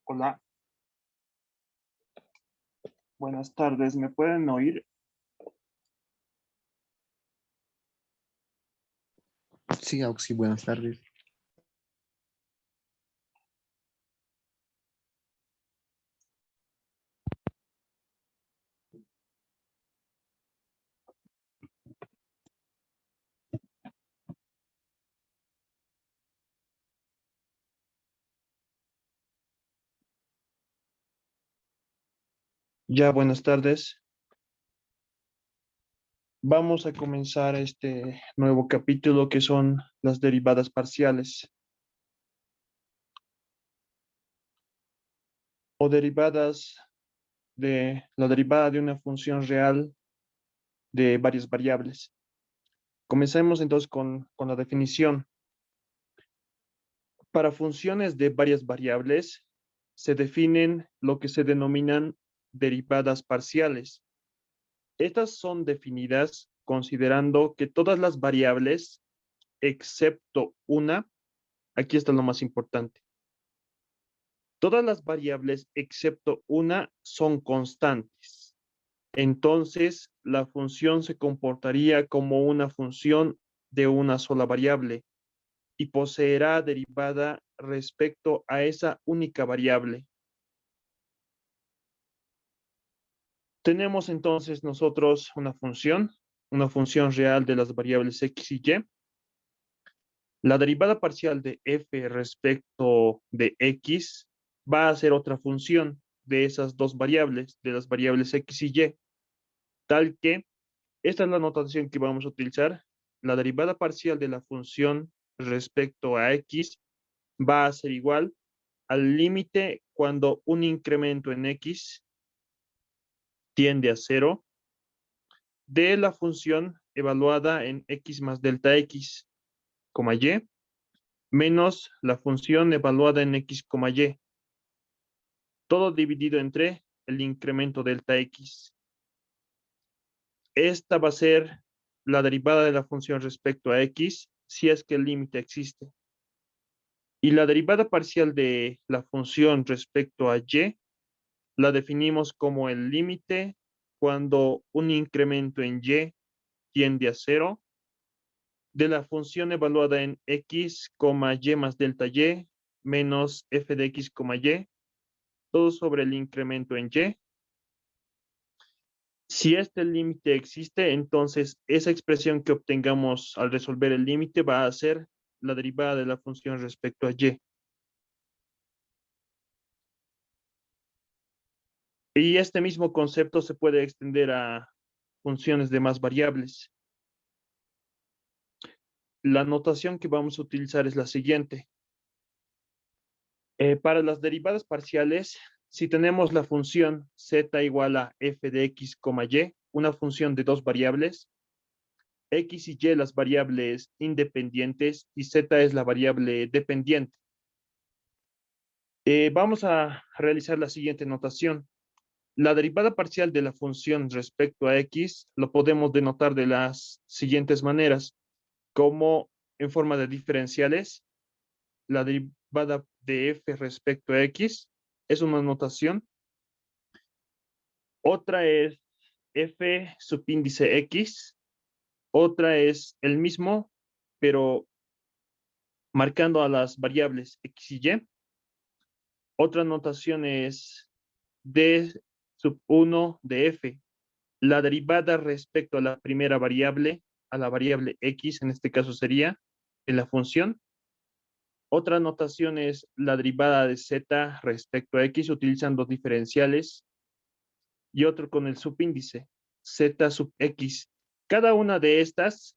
Hola, buenas tardes, ¿me pueden oír? Sí, Auxi, buenas tardes. Ya, buenas tardes. Vamos a comenzar este nuevo capítulo que son las derivadas parciales o derivadas de la derivada de una función real de varias variables. Comencemos entonces con la definición. Para funciones de varias variables se definen lo que se denominan derivadas parciales. Estas son definidas considerando que todas las variables, excepto una, aquí está lo más importante. Todas las variables, excepto una, son constantes. Entonces, la función se comportaría como una función de una sola variable y poseerá derivada respecto a esa única variable. Tenemos entonces nosotros una función real de las variables x y y. La derivada parcial de f respecto de x va a ser otra función de esas dos variables, de las variables x y y, tal que esta es la notación que vamos a utilizar. La derivada parcial de la función respecto a x va a ser igual al límite cuando un incremento en x tiende a cero de la función evaluada en x más delta x, y, menos la función evaluada en x, y, todo dividido entre el incremento delta x. Esta va a ser la derivada de la función respecto a x si es que el límite existe. Y la derivada parcial de la función respecto a y la definimos como el límite cuando un incremento en y tiende a cero de la función evaluada en x, y más delta y menos f de x, y, todo sobre el incremento en y. Si este límite existe, entonces esa expresión que obtengamos al resolver el límite va a ser la derivada de la función respecto a y. Y este mismo concepto se puede extender a funciones de más variables. La notación que vamos a utilizar es la siguiente. Para las derivadas parciales, si tenemos la función z igual a f de x, y, una función de dos variables, x y y las variables independientes y z es la variable dependiente. Vamos a realizar la siguiente notación. La derivada parcial de la función respecto a x lo podemos denotar de las siguientes maneras, como en forma de diferenciales. La derivada de f respecto a x es una notación. Otra es f subíndice x. Otra es el mismo, pero marcando a las variables x y y. Otra notación es d sub 1 de f. La derivada respecto a la primera variable, a la variable x, en este caso sería en la función. Otra notación es la derivada de z respecto a x utilizando diferenciales y otro con el subíndice z sub x. Cada una de estas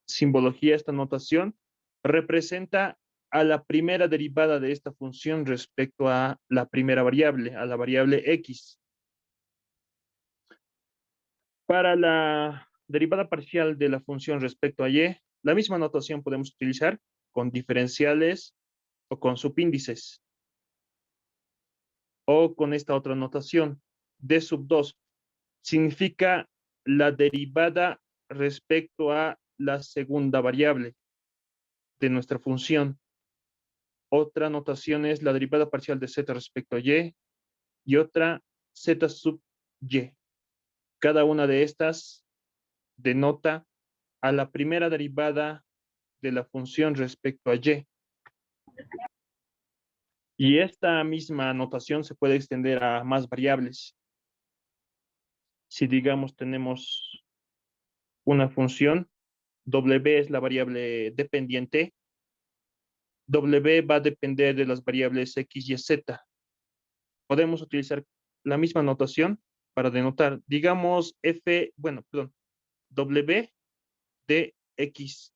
simbología, esta notación, representa a la primera derivada de esta función respecto a la primera variable, a la variable x. Para la derivada parcial de la función respecto a y, la misma notación podemos utilizar con diferenciales o con subíndices. O con esta otra notación, d sub 2, significa la derivada respecto a la segunda variable de nuestra función. Otra notación es la derivada parcial de z respecto a y otra z sub y. Cada una de estas denota a la primera derivada de la función respecto a y. Y esta misma notación se puede extender a más variables. Si digamos tenemos una función, w es la variable dependiente, w va a depender de las variables x y z. Podemos utilizar la misma notación para denotar, digamos, w de x.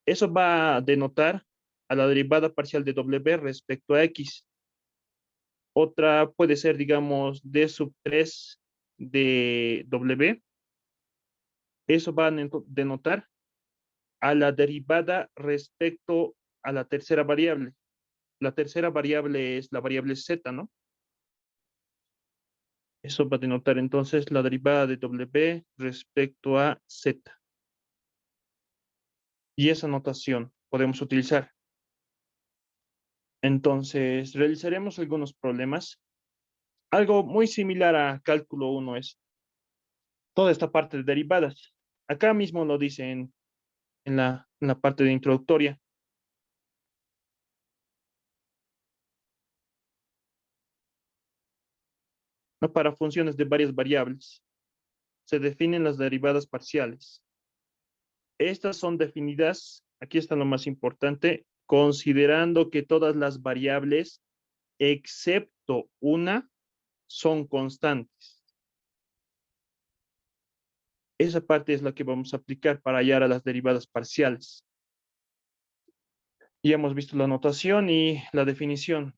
Eso va a denotar a la derivada parcial de w respecto a x. Otra puede ser, digamos, d sub 3 de w. Eso va a denotar a la derivada respecto a la tercera variable. La tercera variable es la variable z, ¿no? Eso va a denotar entonces la derivada de w respecto a z. Y esa notación podemos utilizar. Entonces, realizaremos algunos problemas. Algo muy similar a cálculo 1 es toda esta parte de derivadas. Acá mismo lo dice en la parte de introductoria. ¿No? Para funciones de varias variables se definen las derivadas parciales. Estas son definidas, aquí está lo más importante, considerando que todas las variables, excepto una, son constantes. Esa parte es la que vamos a aplicar para hallar a las derivadas parciales. Ya hemos visto la notación y la definición.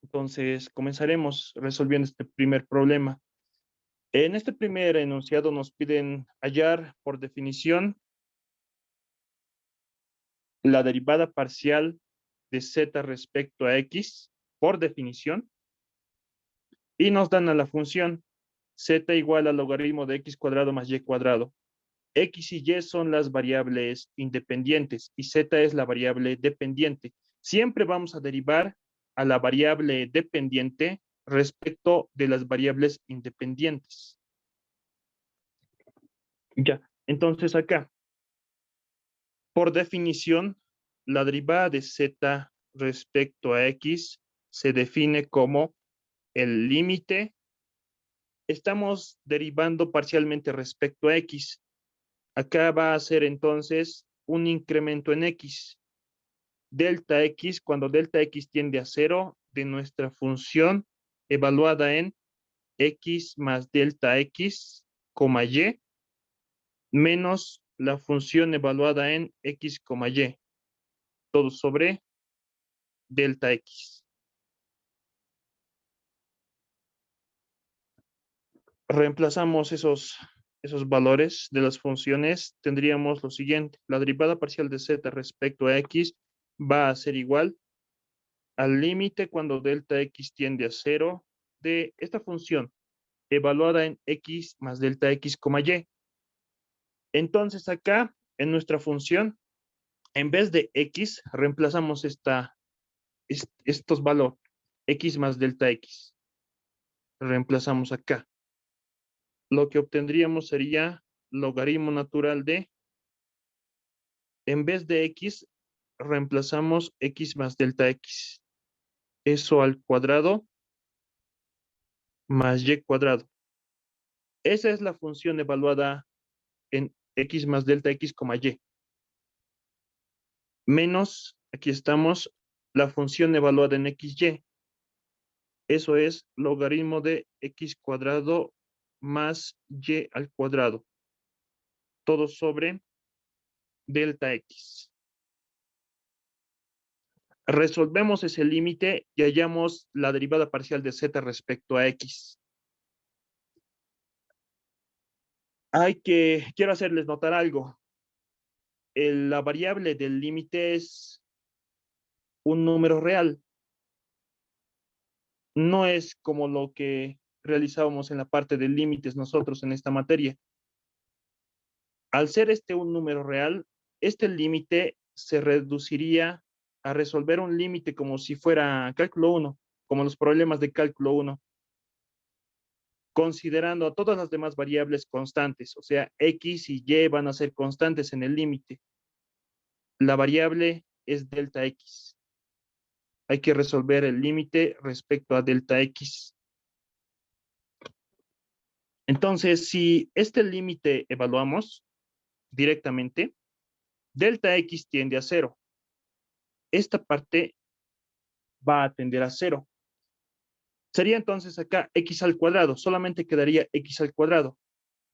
Entonces, comenzaremos resolviendo este primer problema. En este primer enunciado nos piden hallar por definición la derivada parcial de z respecto a x, por definición, y nos dan a la función z igual al logaritmo de x cuadrado más y cuadrado. X y y son las variables independientes y z es la variable dependiente. Siempre vamos a derivar a la variable dependiente respecto de las variables independientes. Ya, entonces acá, por definición, la derivada de z respecto a x se define como el límite. Estamos derivando parcialmente respecto a x. Acá va a ser entonces un incremento en x. Delta x, cuando delta x tiende a 0, de nuestra función evaluada en x más delta x, y, menos la función evaluada en x, y, todo sobre delta x. Reemplazamos esos valores de las funciones, tendríamos lo siguiente. La derivada parcial de z respecto a x va a ser igual al límite cuando delta x tiende a 0 de esta función evaluada en x más delta x, y. Entonces acá, en nuestra función, en vez de x, reemplazamos estos valores, x más delta x. Reemplazamos acá. Lo que obtendríamos sería logaritmo natural de, en vez de x, reemplazamos x más delta x. Eso al cuadrado más y cuadrado. Esa es la función evaluada en x más delta x, y. Menos, aquí estamos, la función evaluada en xy. Eso es logaritmo de x cuadrado más y al cuadrado. Todo sobre delta x. Resolvemos ese límite y hallamos la derivada parcial de z respecto a x. Quiero hacerles notar algo. La variable del límite es un número real. No es como lo que realizábamos en la parte de límites nosotros en esta materia. Al ser este un número real, este límite se reduciría a resolver un límite como si fuera cálculo 1, como los problemas de cálculo 1, considerando a todas las demás variables constantes, o sea, X y Y van a ser constantes en el límite. La variable es delta X. Hay que resolver el límite respecto a delta X. Entonces, si este límite evaluamos directamente, delta X tiende a 0. Esta parte va a tender a 0. Sería entonces acá X al cuadrado, solamente quedaría X al cuadrado.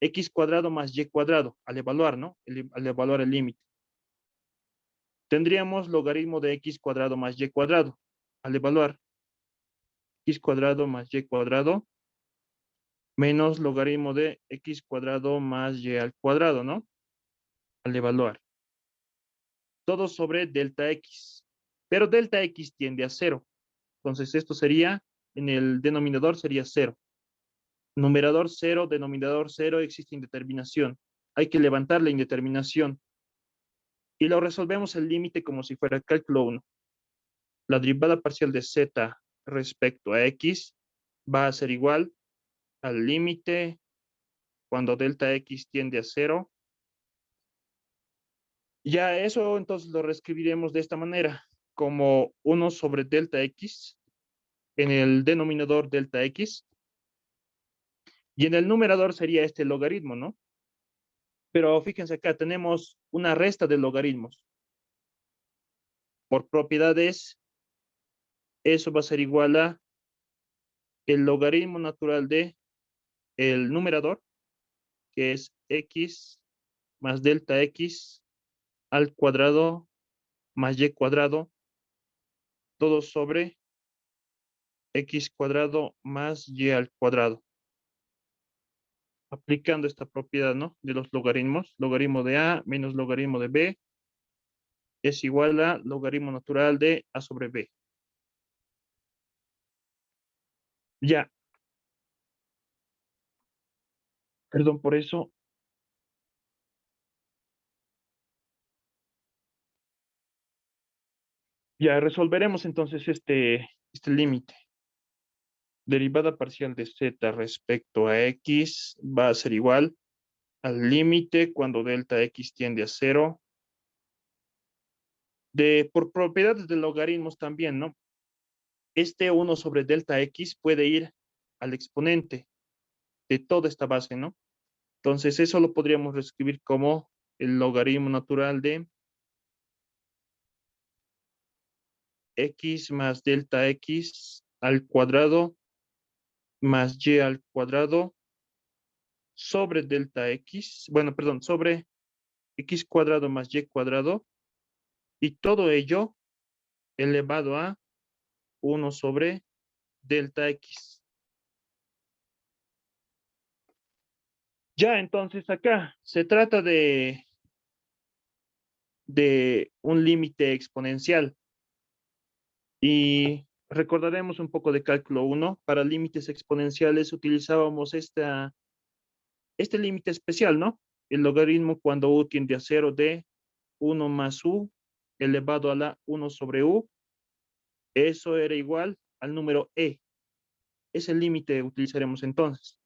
X cuadrado más Y cuadrado, al evaluar, ¿no? Al evaluar el límite. Tendríamos logaritmo de X cuadrado más Y cuadrado, al evaluar. X cuadrado más Y cuadrado, menos logaritmo de X cuadrado más Y al cuadrado, ¿no? Al evaluar. Todo sobre delta X. Pero delta X tiende a 0. Entonces esto sería, en el denominador sería 0. Numerador 0, denominador 0, existe indeterminación. Hay que levantar la indeterminación. Y lo resolvemos el límite como si fuera cálculo 1. La derivada parcial de z respecto a x va a ser igual al límite cuando delta x tiende a 0. Ya eso entonces lo reescribiremos de esta manera, como 1 sobre delta x, en el denominador delta x, y en el numerador sería este logaritmo, ¿no? Pero fíjense acá, tenemos una resta de logaritmos. Por propiedades, eso va a ser igual a el logaritmo natural de el numerador, que es x más delta x al cuadrado más y cuadrado, todo sobre x cuadrado más y al cuadrado. Aplicando esta propiedad, ¿no? De los logaritmos, logaritmo de a menos logaritmo de b es igual a logaritmo natural de a sobre b. Ya, perdón por eso. Ya resolveremos entonces este límite. Derivada parcial de z respecto a x va a ser igual al límite cuando delta x tiende a 0. Por propiedades de logaritmos también, ¿no? Este 1 sobre delta x puede ir al exponente de toda esta base, ¿no? Entonces eso lo podríamos reescribir como el logaritmo natural de x más delta x al cuadrado más y al cuadrado sobre delta x, bueno, perdón, sobre x cuadrado más y cuadrado, y todo ello elevado a 1 sobre delta x. Ya, entonces acá se trata de un límite exponencial. Y recordaremos un poco de cálculo 1. Para límites exponenciales utilizábamos este límite especial, ¿no? El logaritmo cuando u tiende a 0 de 1 más u elevado a la 1 sobre u. Eso era igual al número e. Ese límite utilizaremos entonces.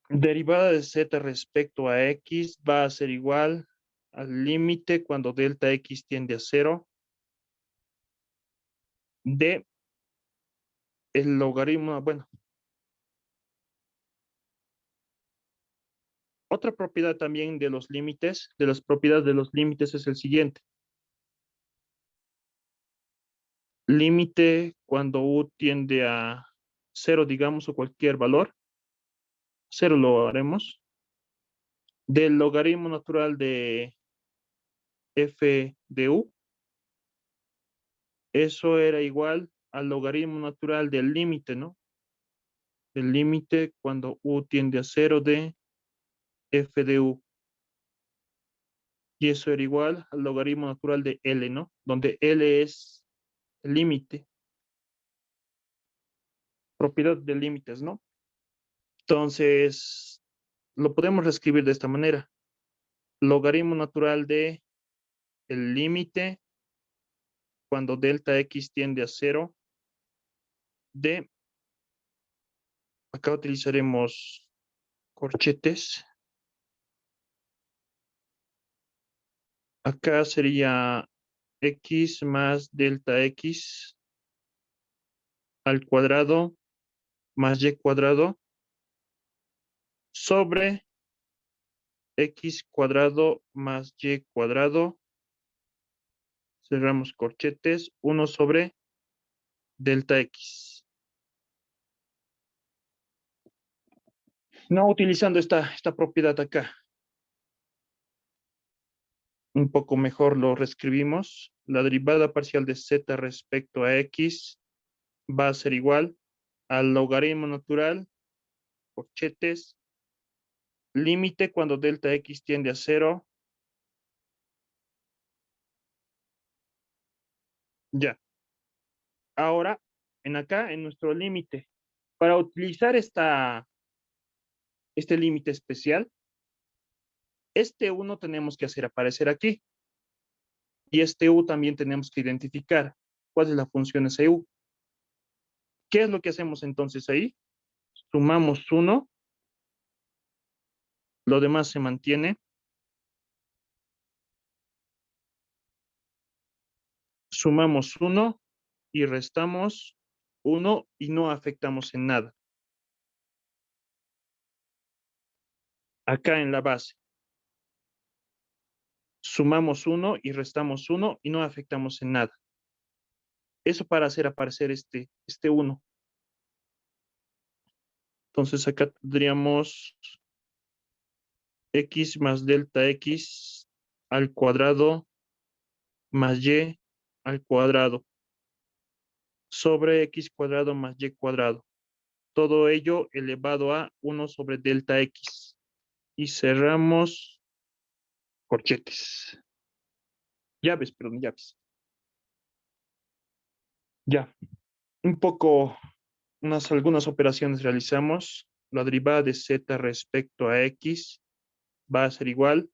Derivada de z respecto a x va a ser igual al límite cuando delta x tiende a 0 de el logaritmo, bueno, otra propiedad también de los límites, de las propiedades de los límites es el siguiente. Límite cuando u tiende a 0, digamos, o cualquier valor, 0 lo haremos, del logaritmo natural de f de u, eso era igual al logaritmo natural del límite, ¿no? Del límite cuando u tiende a 0 de f de u. Y eso era igual al logaritmo natural de L, ¿no? Donde L es el límite. Propiedad de límites, ¿no? Entonces, lo podemos reescribir de esta manera. Logaritmo natural de el límite cuando delta X tiende a 0 de, acá utilizaremos corchetes. Acá sería X más delta X al cuadrado más Y cuadrado sobre X cuadrado más Y cuadrado. Cerramos corchetes, 1 sobre delta X. No utilizando esta propiedad acá. Un poco mejor lo reescribimos. La derivada parcial de z respecto a X va a ser igual al logaritmo natural, corchetes, límite cuando delta X tiende a 0. Ya. Ahora, en nuestro límite, para utilizar este límite especial, este 1 tenemos que hacer aparecer aquí. Y este U también tenemos que identificar cuál es la función ese U. ¿Qué es lo que hacemos entonces ahí? Sumamos 1, lo demás se mantiene. Sumamos 1 y restamos 1 y no afectamos en nada. Acá en la base. Sumamos 1 y restamos 1 y no afectamos en nada. Eso para hacer aparecer este 1. Entonces acá tendríamos X más delta X al cuadrado más Y al cuadrado sobre X cuadrado más Y cuadrado. Todo ello elevado a 1 sobre delta X. Y cerramos corchetes. Llaves, perdón, llaves. Ya. Un poco, algunas operaciones realizamos. La derivada de z respecto a X va a ser igual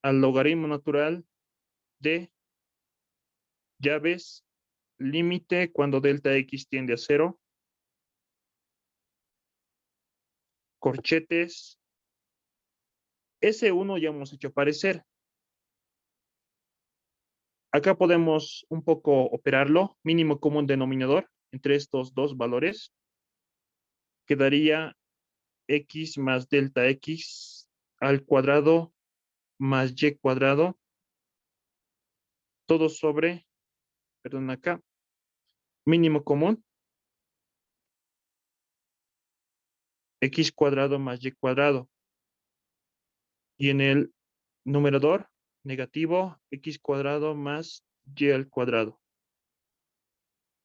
al logaritmo natural de llaves, límite cuando delta X tiende a 0, corchetes. Ese 1 ya hemos hecho aparecer. Acá podemos un poco operarlo, mínimo común denominador entre estos dos valores. Quedaría X más delta X al cuadrado más Y cuadrado, todo sobre, perdón, acá, mínimo común, X cuadrado más Y cuadrado. Y en el numerador negativo, X cuadrado más Y al cuadrado.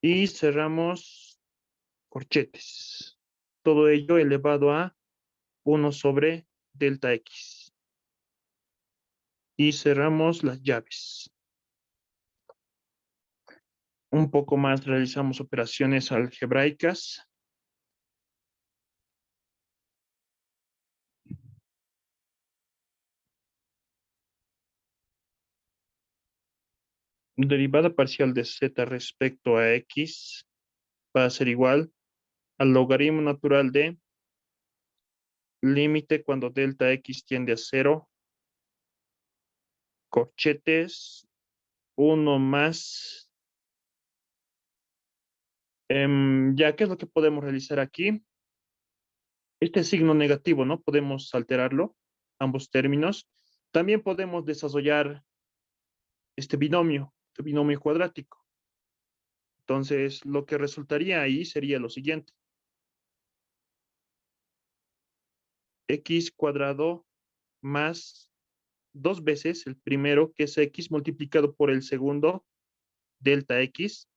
Y cerramos corchetes. Todo ello elevado a 1 sobre delta X. Y cerramos las llaves. Un poco más realizamos operaciones algebraicas. Derivada parcial de z respecto a X va a ser igual al logaritmo natural de límite cuando delta X tiende a 0, corchetes, 1 más. Ya, ¿qué es lo que podemos realizar aquí? Este signo negativo, ¿no? Podemos alterarlo, ambos términos. También podemos desarrollar este binomio cuadrático. Entonces, lo que resultaría ahí sería lo siguiente. X cuadrado más 2 veces el primero, que es X multiplicado por el segundo, delta X,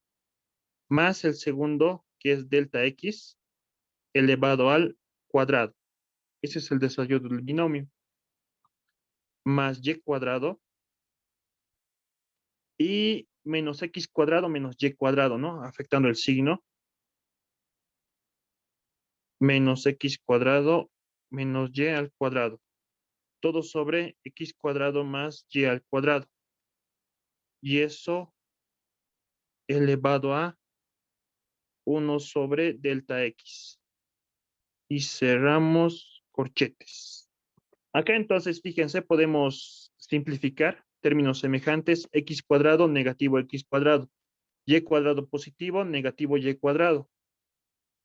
más el segundo, que es delta X, elevado al cuadrado. Ese es el desarrollo del binomio. Más Y cuadrado y menos X cuadrado menos Y cuadrado, ¿no? Afectando el signo. Menos X cuadrado menos Y al cuadrado. Todo sobre X cuadrado más Y al cuadrado. y eso elevado a 1 sobre delta X. Y cerramos corchetes. Acá entonces, fíjense, podemos simplificar términos semejantes: x cuadrado negativo x cuadrado, y cuadrado positivo negativo y cuadrado.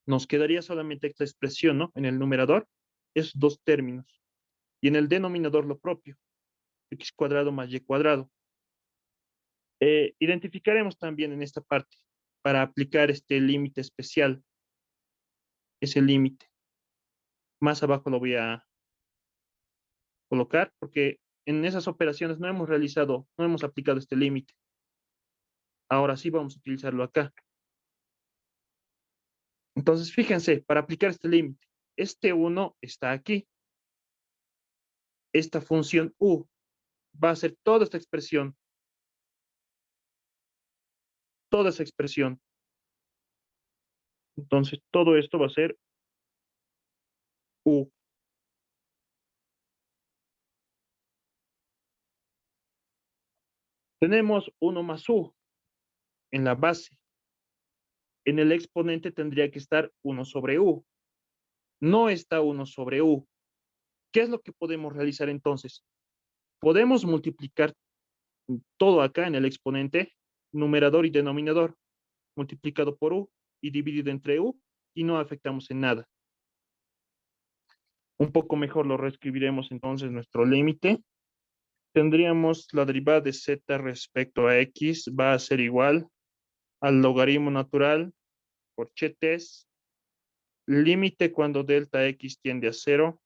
Nos quedaría solamente esta expresión, ¿no? En el numerador, esos dos términos. Y en el denominador lo propio, x cuadrado más y cuadrado. Identificaremos también en esta parte para aplicar este límite especial, ese límite. Más abajo lo voy a colocar porque en esas operaciones no hemos realizado, no hemos aplicado este límite. Ahora sí vamos a utilizarlo acá. Entonces, fíjense, para aplicar este límite, este 1 está aquí. Esta función u va a ser toda esta expresión, toda esa expresión. Entonces, todo esto va a ser u. Tenemos 1 más u en la base. En el exponente tendría que estar 1 sobre u. No está 1 sobre u. ¿Qué es lo que podemos realizar entonces? Podemos multiplicar todo acá en el exponente, numerador y denominador, multiplicado por u y dividido entre u, y no afectamos en nada. Un poco mejor lo reescribiremos entonces nuestro límite. Tendríamos la derivada de z respecto a x va a ser igual al logaritmo natural, corchetes, límite cuando delta x tiende a 0,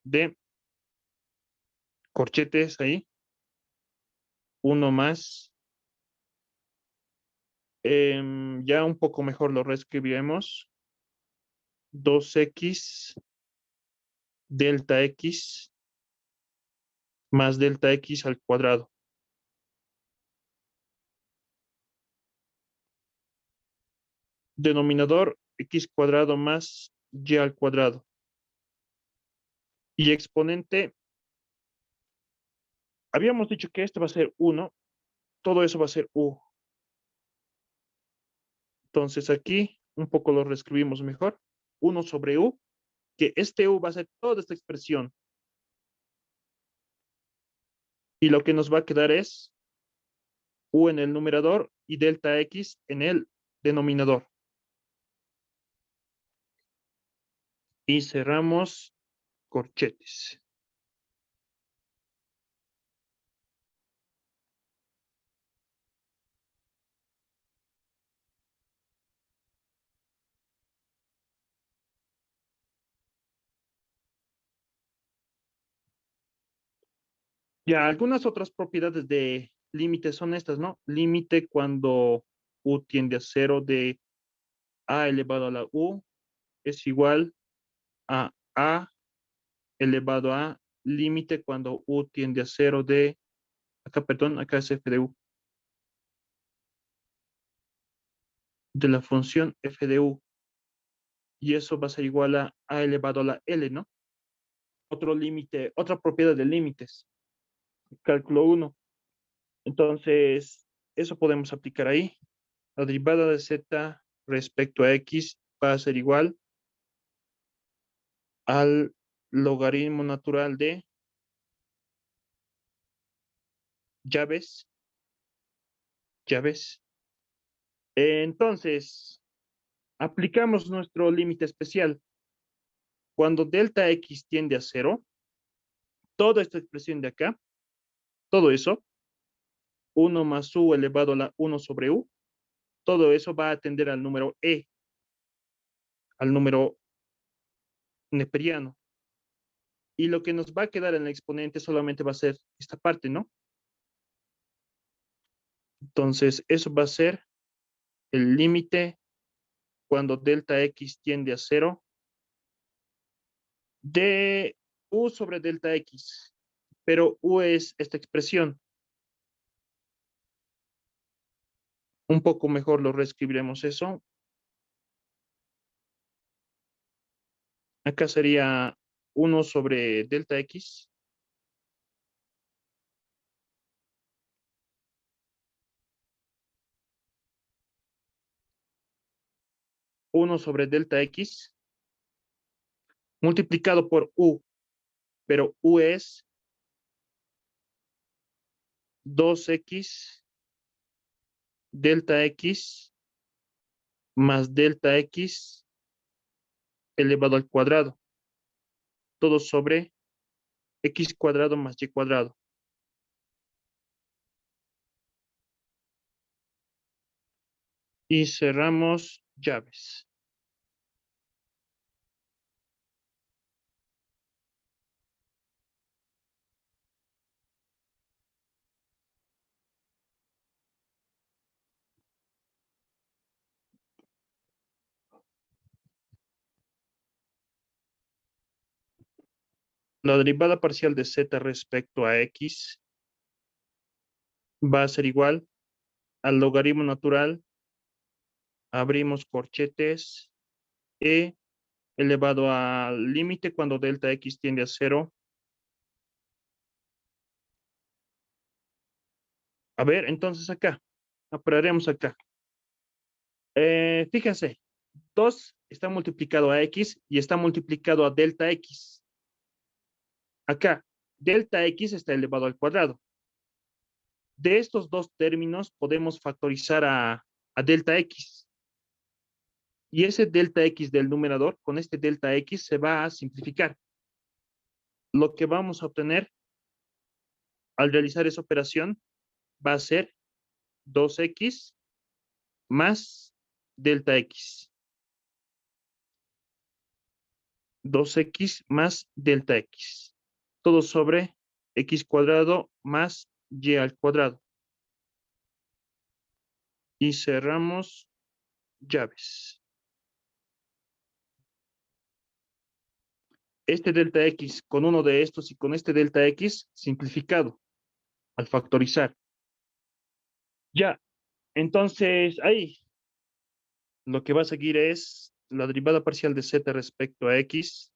de corchetes ahí, 1 más. Ya un poco mejor lo reescribiremos. 2x delta x más delta x al cuadrado. Denominador x cuadrado más y al cuadrado. Y exponente, habíamos dicho que este va a ser 1, todo eso va a ser u. Entonces aquí un poco lo reescribimos mejor. 1 sobre u, que este u va a ser toda esta expresión. Y lo que nos va a quedar es u en el numerador y delta x en el denominador. Y cerramos corchetes. Ya, algunas otras propiedades de límite son estas, ¿no? Límite cuando u tiende a 0 de a elevado a la u es igual a elevado a límite cuando u tiende a 0 de, acá, perdón, acá es f de u, de la función f de u. Y eso va a ser igual a elevado a la L, ¿no? Otro límite, otra propiedad de límites. Cálculo 1. Entonces, eso podemos aplicar ahí. La derivada de z respecto a x va a ser igual al logaritmo natural de llaves. Entonces, aplicamos nuestro límite especial. Cuando delta x tiende a 0, toda esta expresión de acá, todo eso, 1 más u elevado a la 1 sobre u, todo eso va a tender al número e, al número neperiano. Y lo que nos va a quedar en el exponente solamente va a ser esta parte, ¿no? Entonces, eso va a ser el límite cuando delta x tiende a 0 de u sobre delta x. Pero u es esta expresión. Un poco mejor lo reescribiremos eso. Acá sería 1 sobre delta x 1 sobre delta X multiplicado por U, pero U es 2X delta X más delta X elevado al cuadrado, todo sobre X cuadrado más Y cuadrado. Y cerramos llaves. La derivada parcial de Z respecto a X va a ser igual al logaritmo natural, abrimos corchetes, E elevado al límite cuando delta X tiende a 0. A ver, entonces acá, operaremos acá. Fíjense, 2 está multiplicado a X y está multiplicado a delta X. Acá, delta X está elevado al cuadrado. De estos dos términos podemos factorizar a delta X. Y ese delta X del numerador, con este delta X se va a simplificar. Lo que vamos a obtener al realizar esa operación va a ser 2X más delta X. 2X más delta X. Todo sobre X cuadrado más Y al cuadrado. Y cerramos llaves. Este delta X con uno de estos y con este delta X simplificado al factorizar. Ya, entonces ahí lo que va a seguir es la derivada parcial de Z respecto a X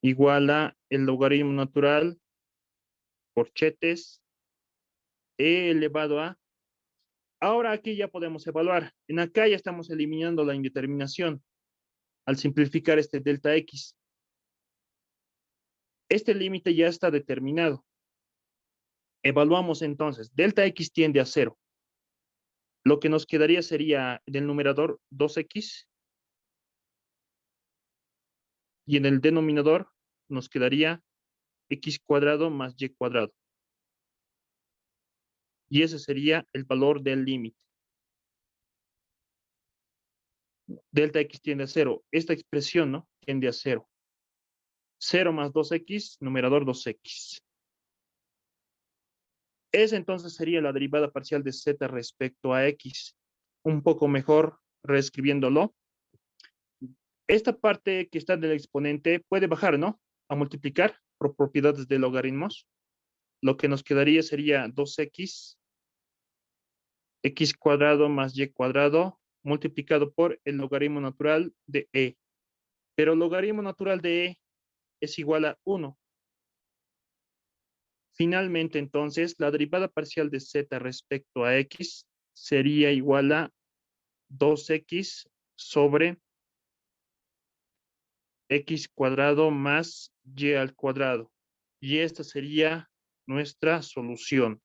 igual a el logaritmo natural, corchetes, E elevado a. Ahora aquí ya podemos evaluar. En acá ya estamos eliminando la indeterminación al simplificar este delta X. Este límite ya está determinado. Evaluamos entonces. Delta X tiende a 0. Lo que nos quedaría sería en el numerador 2X y en el denominador nos quedaría X cuadrado más Y cuadrado. Y ese sería el valor del límite. Delta X tiende a 0. Esta expresión, ¿no? Tiende a 0. 0 más 2X, numerador 2X. Esa entonces sería la derivada parcial de Z respecto a X. Un poco mejor reescribiéndolo. Esta parte que está del exponente puede bajar, ¿no? A multiplicar por propiedades de logaritmos. Lo que nos quedaría sería 2X, X cuadrado más Y cuadrado, multiplicado por el logaritmo natural de E. Pero el logaritmo natural de E es igual a 1. Finalmente, entonces, la derivada parcial de Z respecto a X sería igual a 2X sobre X cuadrado más Y al cuadrado. Y esta sería nuestra solución.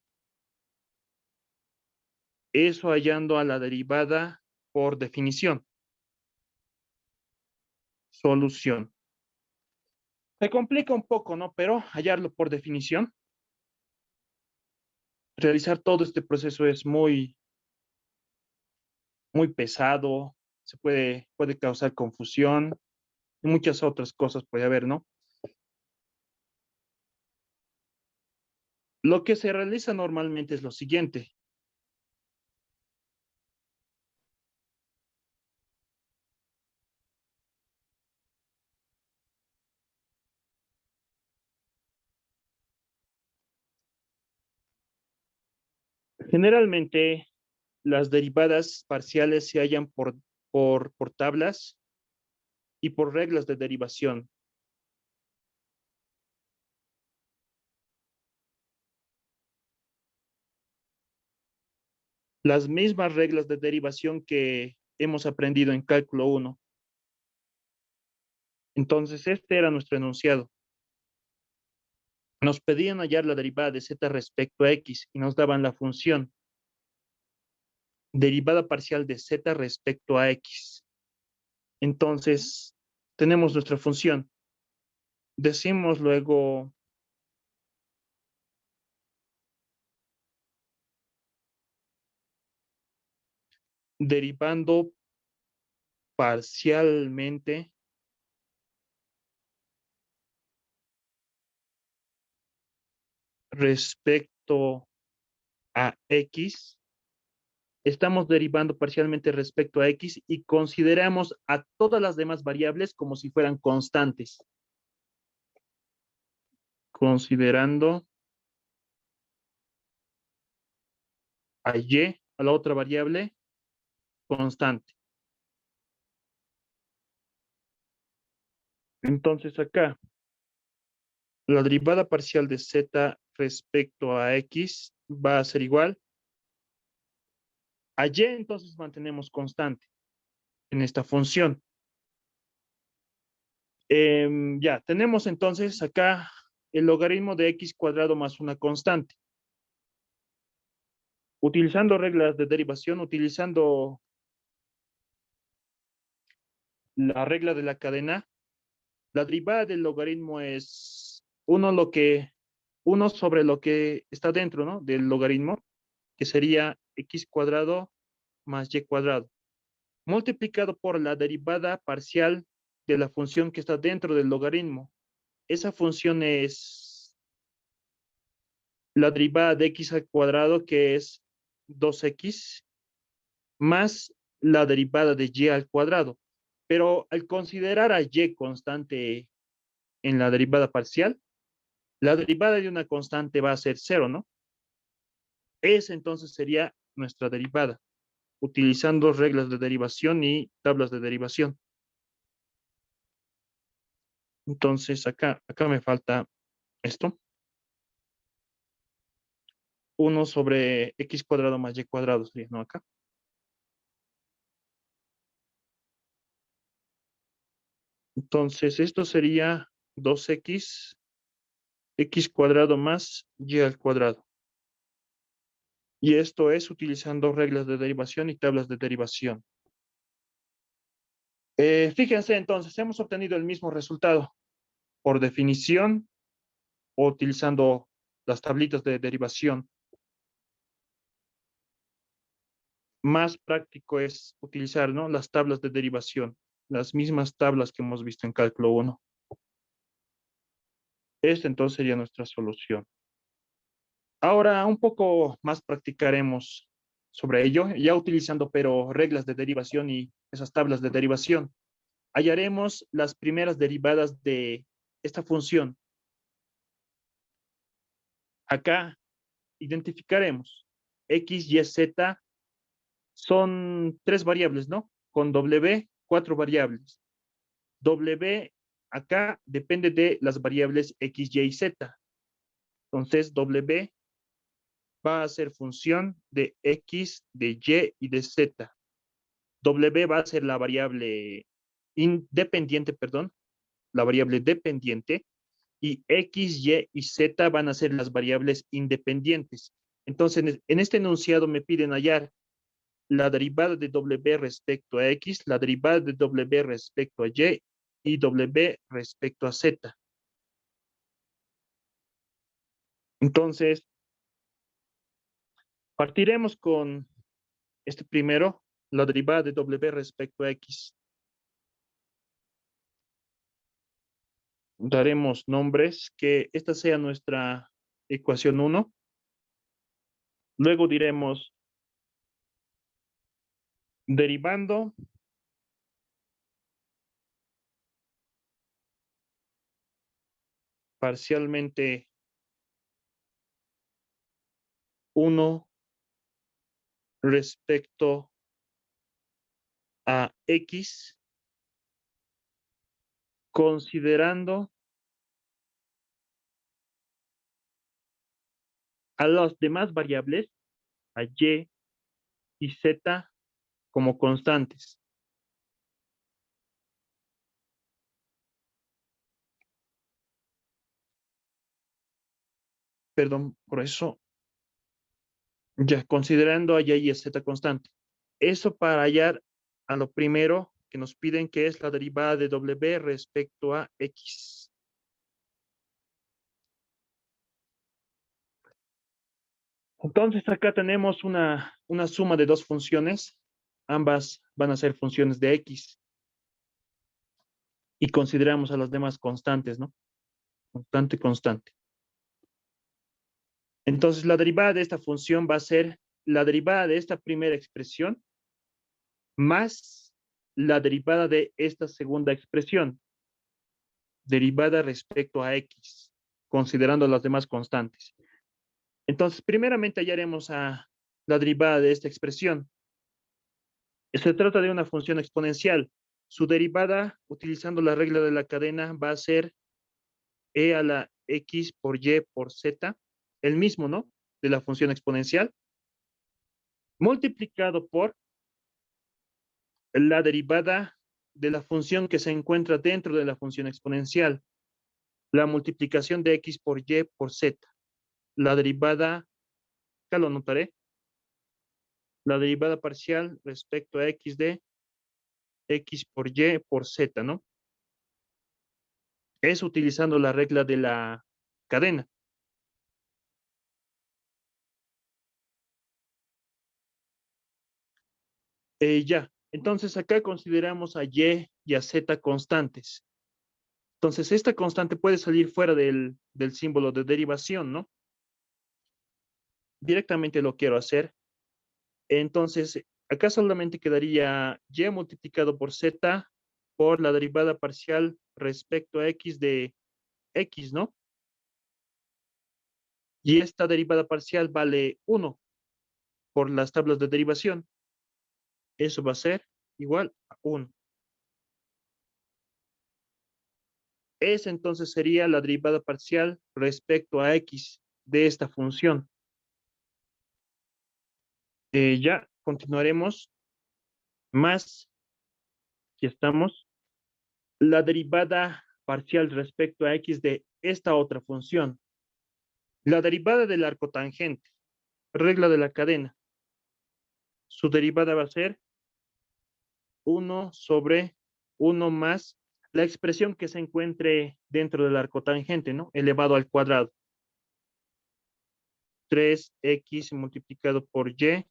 Eso hallando a la derivada por definición. Solución. Se complica un poco, ¿no? Pero hallarlo por definición. Realizar todo este proceso es muy pesado, puede causar confusión y muchas otras cosas puede haber, ¿no? Lo que se realiza normalmente es lo siguiente. Generalmente las derivadas parciales se hallan por tablas y por reglas de derivación. las mismas reglas de derivación que hemos aprendido en cálculo 1. Entonces, este era nuestro enunciado. Nos pedían hallar la derivada de z respecto a x y nos daban la función derivada parcial de z respecto a x. Entonces, tenemos nuestra función. Decimos luego derivando parcialmente respecto a x. Estamos derivando parcialmente respecto a x y consideramos a todas las demás variables como si fueran constantes. Considerando a y, a la otra variable, constante. Entonces acá, la derivada parcial de z respecto a x va a ser igual a y, entonces mantenemos constante en esta función. Ya, tenemos entonces acá el logaritmo de x cuadrado más una constante. Utilizando reglas de derivación, utilizando la regla de la cadena, la derivada del logaritmo es uno sobre lo que está dentro, ¿no? Del logaritmo, que sería x cuadrado más y cuadrado, multiplicado por la derivada parcial de la función que está dentro del logaritmo. Esa función es la derivada de x al cuadrado, que es 2x, más la derivada de y al cuadrado. Pero al considerar a y constante en la derivada parcial, la derivada de una constante va a ser cero, ¿no? Esa entonces sería nuestra derivada, utilizando reglas de derivación y tablas de derivación. Entonces acá me falta esto. 1 sobre x cuadrado más y cuadrado sería, ¿no? Acá. Entonces esto sería 2x, x cuadrado más y al cuadrado. Y esto es utilizando reglas de derivación y tablas de derivación. Fíjense entonces, hemos obtenido el mismo resultado por definición o utilizando las tablitas de derivación. Más práctico es utilizar, ¿no? Las tablas de derivación, las mismas tablas que hemos visto en cálculo 1. Esta entonces sería nuestra solución. Ahora un poco más practicaremos sobre ello, ya utilizando pero reglas de derivación y esas tablas de derivación. Hallaremos las primeras derivadas de esta función. Acá identificaremos x, y, z son 3 variables, ¿no? Con w, 4 variables. W acá depende de las variables x, y y z. Entonces, w va a ser función de x, de y de z. W va a ser la variable independiente, perdón, la variable dependiente, y x, y z van a ser las variables independientes. Entonces, en este enunciado me piden hallar la derivada de w respecto a x, la derivada de w respecto a y w respecto a z. Entonces, partiremos con este primero, la derivada de w respecto a x. Daremos nombres, que esta sea nuestra ecuación 1. Luego diremos derivando parcialmente 1 respecto a x, considerando a las demás variables, a y, y z como constantes. Perdón, por eso, ya considerando a y a z constante. Eso para hallar a lo primero que nos piden, que es la derivada de w respecto a x. Entonces acá tenemos una suma de dos funciones. Ambas van a ser funciones de x. Y consideramos a las demás constantes, ¿no? Constante, constante. Entonces la derivada de esta función va a ser la derivada de esta primera expresión más la derivada de esta segunda expresión, derivada respecto a x, considerando las demás constantes. Entonces, primeramente hallaremos a la derivada de esta expresión. Se trata de una función exponencial. Su derivada, utilizando la regla de la cadena, va a ser e a la x por y por z, el mismo, ¿no? De la función exponencial, multiplicado por la derivada de la función que se encuentra dentro de la función exponencial, la multiplicación de x por y por z. La derivada, acá lo anotaré, la derivada parcial respecto a x de x por y por z, ¿no? Es utilizando la regla de la cadena. Ya, entonces acá consideramos a y a z constantes. Entonces esta constante puede salir fuera del símbolo de derivación, ¿no? Directamente lo quiero hacer. Entonces, acá solamente quedaría y multiplicado por z por la derivada parcial respecto a x de x, ¿no? Y esta derivada parcial vale 1 por las tablas de derivación. Eso va a ser igual a 1. Esa entonces sería la derivada parcial respecto a x de esta función. Ya continuaremos más, aquí estamos, la derivada parcial respecto a x de esta otra función. La derivada del arco tangente, regla de la cadena. Su derivada va a ser 1 sobre 1 más la expresión que se encuentre dentro del arco tangente, ¿no? Elevado al cuadrado. 3x multiplicado por y,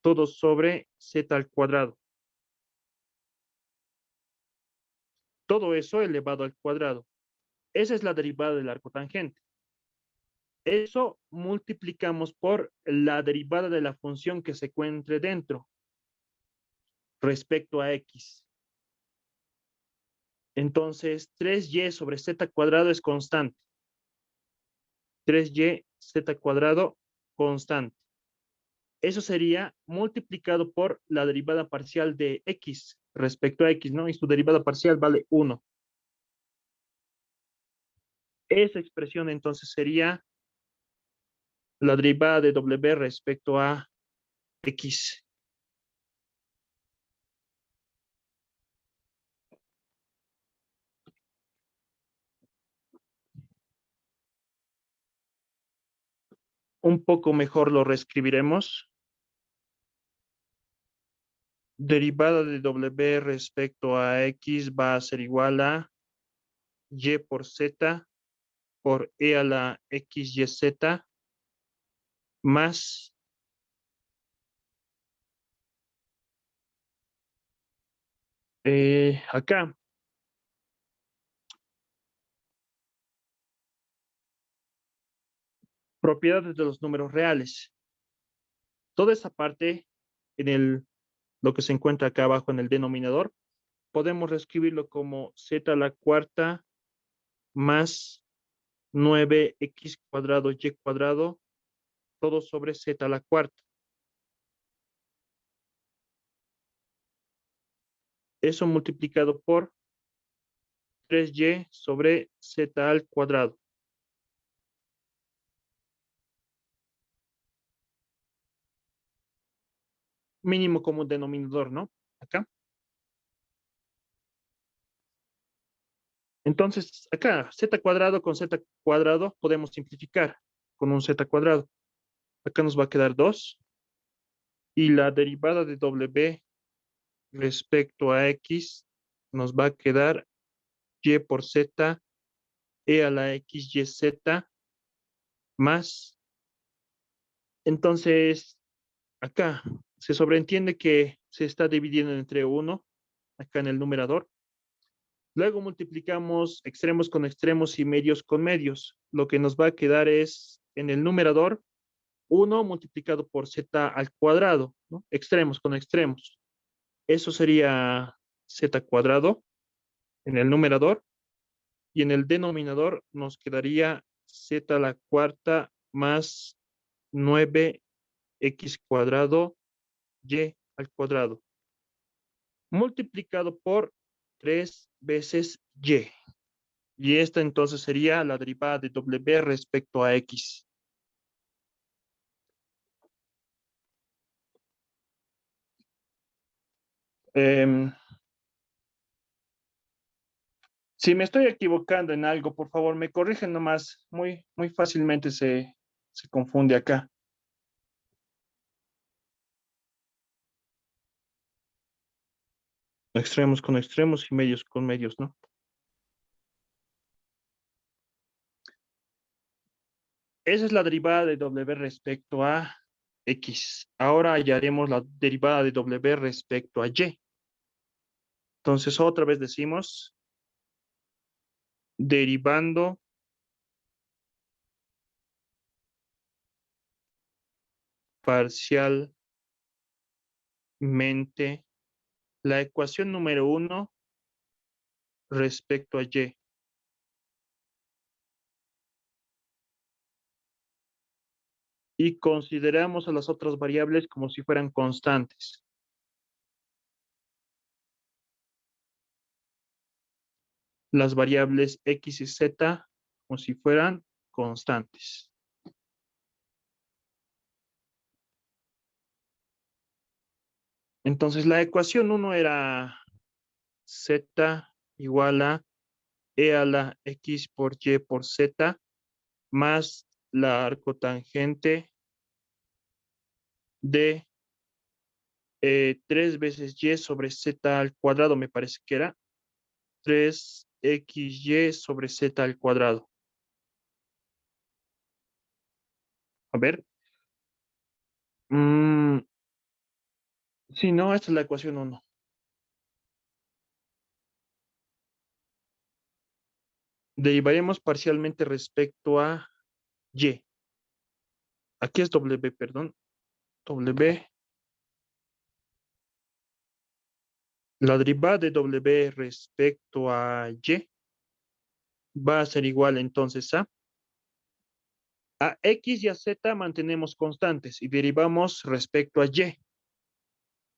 todo sobre z al cuadrado. Todo eso elevado al cuadrado. Esa es la derivada del arco tangente. Eso multiplicamos por la derivada de la función que se encuentre dentro respecto a x. Entonces, 3y sobre z cuadrado es constante. 3y z cuadrado constante. Eso sería multiplicado por la derivada parcial de x respecto a x, ¿no? Y su derivada parcial vale 1. Esa expresión entonces sería la derivada de w respecto a x. Un poco mejor lo reescribiremos. Derivada de w respecto a x va a ser igual a y por z por e a la x y z más acá. Propiedades de los números reales. Toda esa parte en lo que se encuentra acá abajo en el denominador, podemos reescribirlo como z a la cuarta más 9x cuadrado y cuadrado, todo sobre z a la cuarta. Eso multiplicado por 3y sobre z al cuadrado. mínimo común denominador, ¿no? Acá. Entonces, acá, z cuadrado con z cuadrado podemos simplificar con un z cuadrado. Acá nos va a quedar 2. Y la derivada de w respecto a x nos va a quedar y por z e a la x y z más. Entonces, acá se sobreentiende que se está dividiendo entre 1, acá en el numerador. Luego multiplicamos extremos con extremos y medios con medios. Lo que nos va a quedar es en el numerador 1 multiplicado por z al cuadrado, ¿no? Extremos con extremos. Eso sería z cuadrado en el numerador y en el denominador nos quedaría z a la cuarta más 9x cuadrado y al cuadrado multiplicado por 3 veces y. Y esta entonces sería la derivada de w respecto a x. Si me estoy equivocando en algo, por favor, me corrigen nomás. Muy fácilmente se confunde acá. Extremos con extremos y medios con medios, ¿no? Esa es la derivada de w respecto a x. Ahora hallaremos la derivada de w respecto a y. Entonces, otra vez decimos, derivando parcialmente la ecuación número 1 respecto a y. Y consideramos a las otras variables como si fueran constantes. Las variables x y z como si fueran constantes. Entonces la ecuación 1 era z igual a e a la x por y por z más la arcotangente de 3 veces y sobre z al cuadrado, me parece que era 3xy sobre z al cuadrado. A ver. Sí, no, esta es la ecuación 1. Derivaremos parcialmente respecto a y. Aquí es w, perdón. W. La derivada de w respecto a y va a ser igual entonces a x y a z mantenemos constantes y derivamos respecto a y.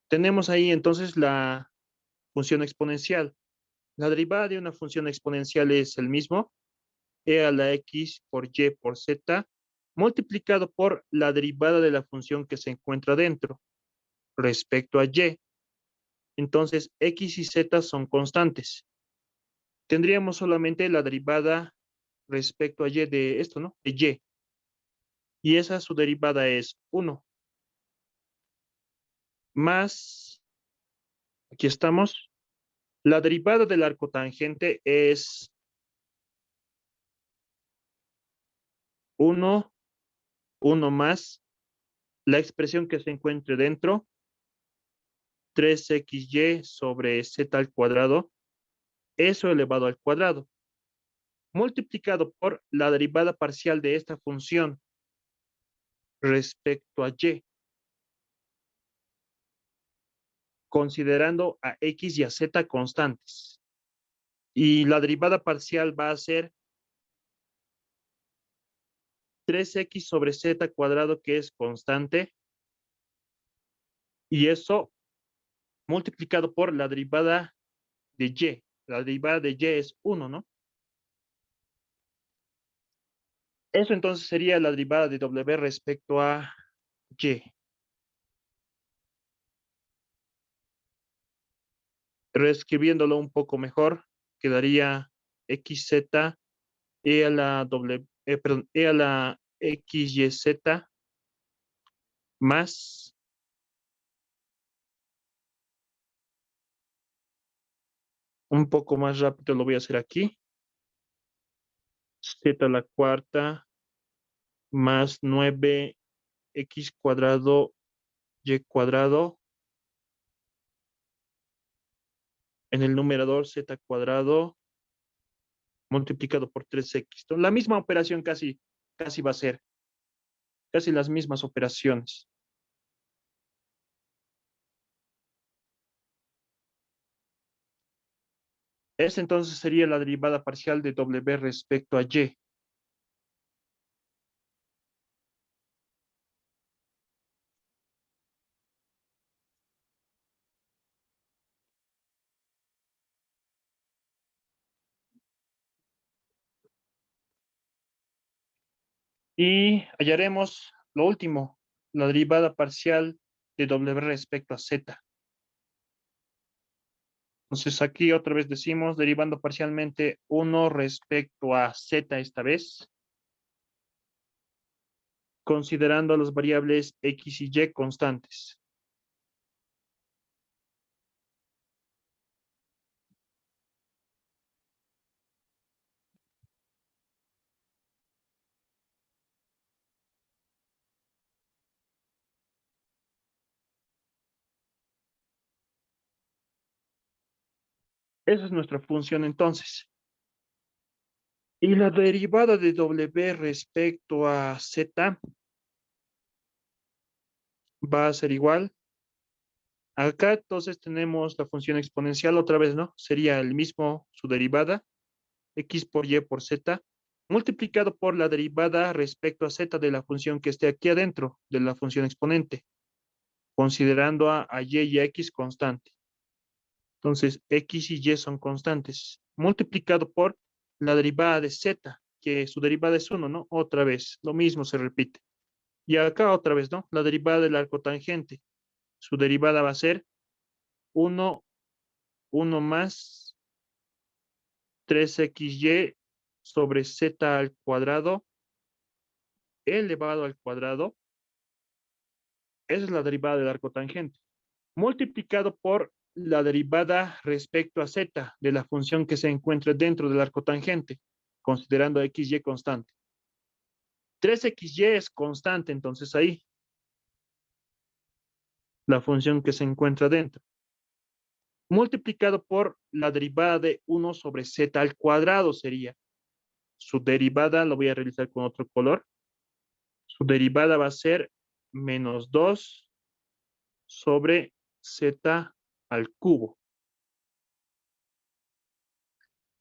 Tenemos ahí entonces la función exponencial. La derivada de una función exponencial es el mismo, e a la x por y por z, multiplicado por la derivada de la función que se encuentra dentro, respecto a y. Entonces, x y z son constantes. Tendríamos solamente la derivada respecto a y de esto, ¿no? De y. Y esa su derivada es 1. Más, aquí estamos, la derivada del arcotangente es 1, 1 más la expresión que se encuentre dentro, 3xy sobre z al cuadrado, eso elevado al cuadrado, multiplicado por la derivada parcial de esta función respecto a y, considerando a x y a z constantes. Y la derivada parcial va a ser 3x sobre z cuadrado, que es constante, y eso multiplicado por la derivada de y. La derivada de y es 1, ¿no? Eso entonces sería la derivada de w respecto a y. Reescribiéndolo un poco mejor, quedaría xz e a la perdón, e a la xyz más un poco más rápido lo voy a hacer aquí. Z a la cuarta más 9x cuadrado y cuadrado en el numerador z cuadrado multiplicado por 3x. La misma operación casi va a ser, casi las mismas operaciones. Esta entonces sería la derivada parcial de W respecto a Y. Y hallaremos lo último, la derivada parcial de W respecto a Z. Entonces aquí otra vez decimos, derivando parcialmente 1 respecto a Z esta vez, considerando las variables X y Y constantes. Esa es nuestra función entonces. Y la derivada de W respecto a Z va a ser igual. Acá entonces tenemos la función exponencial otra vez, ¿no? Sería el mismo, su derivada, X por Y por Z, multiplicado por la derivada respecto a Z de la función que esté aquí adentro, de la función exponente, considerando a Y y a X constante. Entonces, X y Y son constantes, multiplicado por la derivada de Z, que su derivada es 1, ¿no? Otra vez, lo mismo se repite. Y acá otra vez, ¿no? La derivada del arco tangente. Su derivada va a ser 1, 1 más 3xy sobre z al cuadrado elevado al cuadrado. Esa es la derivada del arco tangente. Multiplicado por la derivada respecto a z de la función que se encuentra dentro del arco tangente, considerando xy constante. 3xy es constante, entonces ahí, la función que se encuentra dentro. Multiplicado por la derivada de 1 sobre z al cuadrado sería. Su derivada, lo voy a realizar con otro color. Su derivada va a ser menos 2 sobre z al cubo.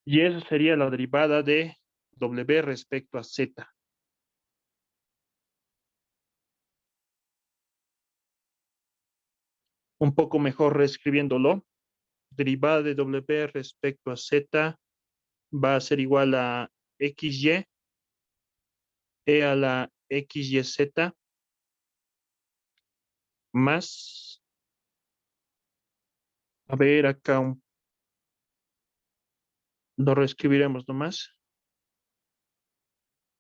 Y esa sería la derivada de W respecto a Z. Un poco mejor reescribiéndolo. Derivada de W respecto a Z va a ser igual a XY e a la XYZ más, a ver acá, lo reescribiremos nomás.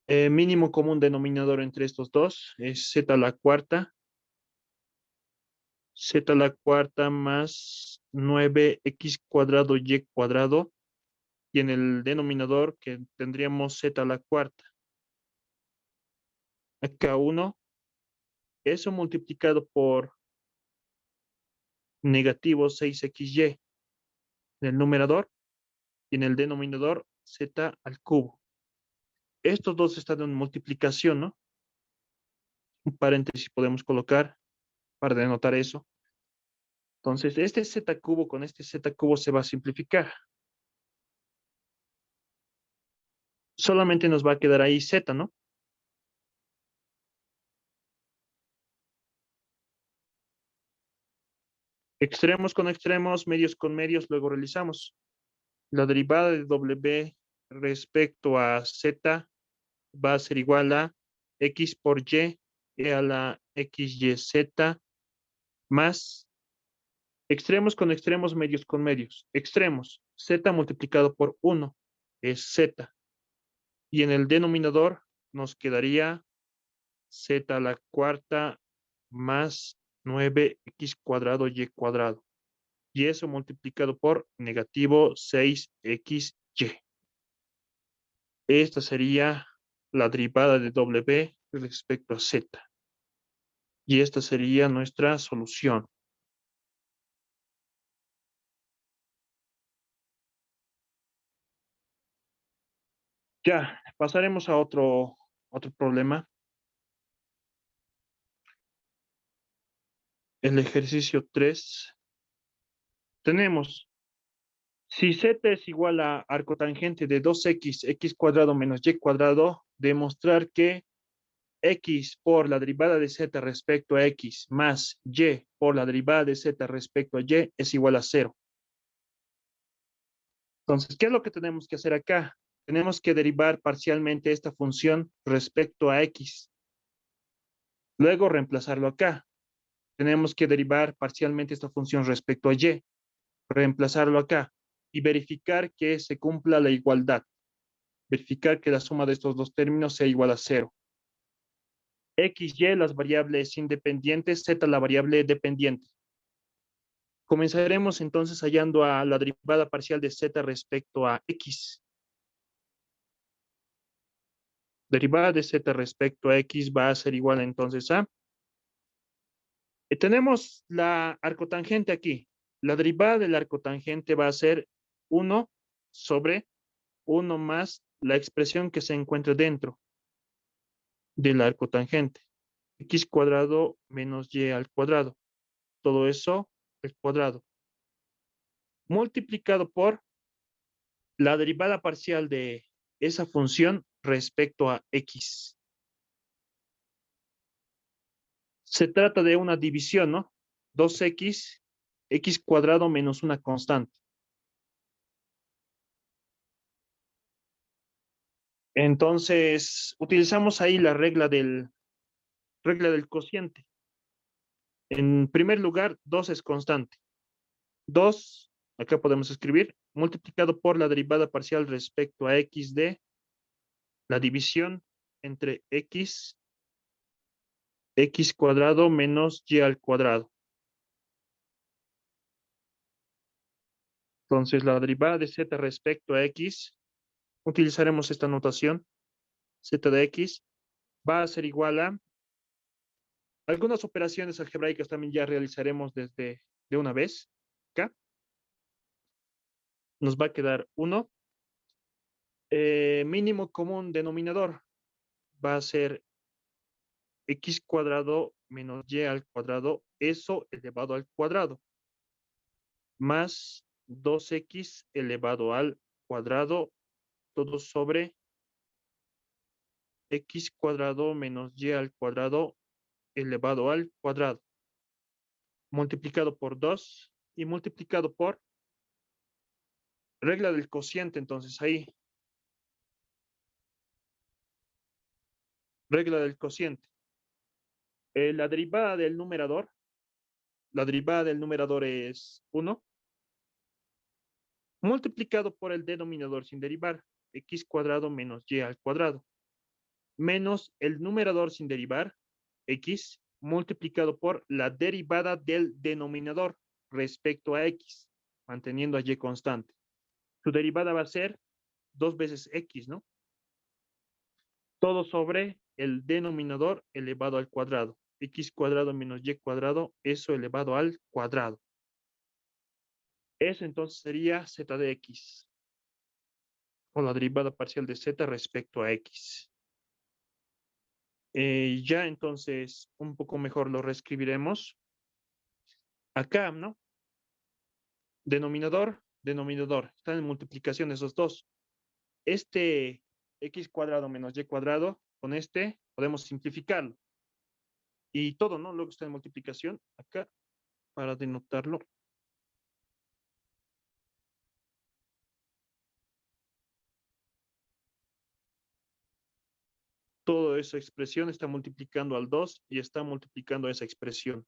Mínimo común denominador entre estos dos es Z a la cuarta. Z a la cuarta más 9x cuadrado y cuadrado. Y en el denominador que tendríamos Z a la cuarta. Acá 1. Eso multiplicado por negativo 6xy en el numerador y en el denominador z al cubo. Estos dos están en multiplicación, ¿no? Un paréntesis podemos colocar para denotar eso. Entonces, este z cubo con este z cubo se va a simplificar. Solamente nos va a quedar ahí z, ¿no? Extremos con extremos, medios con medios, luego realizamos. La derivada de W respecto a z va a ser igual a x por y e a la xyz más Extremos con extremos, medios con medios. Extremos, z multiplicado por 1 es z. Y en el denominador nos quedaría z a la cuarta más 9x cuadrado y cuadrado. Y eso multiplicado por negativo 6xy. Esta sería la derivada de w respecto a z. Y esta sería nuestra solución. Ya, pasaremos a otro problema. El ejercicio 3. Tenemos, si z es igual a arcotangente de 2x, x cuadrado menos y cuadrado, demostrar que x por la derivada de z respecto a x más y por la derivada de z respecto a y es igual a 0. Entonces, ¿qué es lo que tenemos que hacer acá? Tenemos que derivar parcialmente esta función respecto a x. Luego reemplazarlo acá. Tenemos que derivar parcialmente esta función respecto a y. Reemplazarlo acá. Y verificar que se cumpla la igualdad. Verificar que la suma de estos dos términos sea igual a 0. X, Y, las variables independientes, Z, la variable dependiente. Comenzaremos entonces hallando a la derivada parcial de Z respecto a X. Derivada de Z respecto a X va a ser igual entonces a... tenemos la arcotangente aquí. La derivada del arcotangente va a ser 1 sobre 1 más la expresión que se encuentra dentro del arcotangente. X cuadrado menos Y al cuadrado. Todo eso al cuadrado. Multiplicado por la derivada parcial de esa función respecto a X. Se trata de una división, ¿no? 2x, x cuadrado menos una constante. Entonces, utilizamos ahí la regla del cociente. En primer lugar, 2 es constante. 2, acá podemos escribir, multiplicado por la derivada parcial respecto a x de la división entre x cuadrado menos y al cuadrado. Entonces, la derivada de z respecto a x, utilizaremos esta notación, z de x, va a ser igual a, algunas operaciones algebraicas también ya realizaremos de una vez, acá. Nos va a quedar 1. Mínimo común denominador va a ser x cuadrado menos y al cuadrado, eso elevado al cuadrado, más 2x elevado al cuadrado, todo sobre x cuadrado menos y al cuadrado elevado al cuadrado, multiplicado por 2 y multiplicado por regla del cociente. Entonces ahí, regla del cociente. La derivada del numerador es 1, multiplicado por el denominador sin derivar, x cuadrado menos y al cuadrado, menos el numerador sin derivar, x, multiplicado por la derivada del denominador respecto a x, manteniendo a y constante. Su derivada va a ser 2 veces x, ¿no? Todo sobre el denominador elevado al cuadrado. X cuadrado menos y cuadrado, eso elevado al cuadrado. Eso entonces sería z de x, o la derivada parcial de z respecto a x. Ya entonces un poco mejor lo reescribiremos. Acá, ¿no? Denominador, denominador. Están en multiplicación esos dos. Este x cuadrado menos y cuadrado, con este podemos simplificarlo. Y todo, ¿no? Luego está en multiplicación acá para denotarlo. Toda esa expresión está multiplicando al 2 y está multiplicando esa expresión.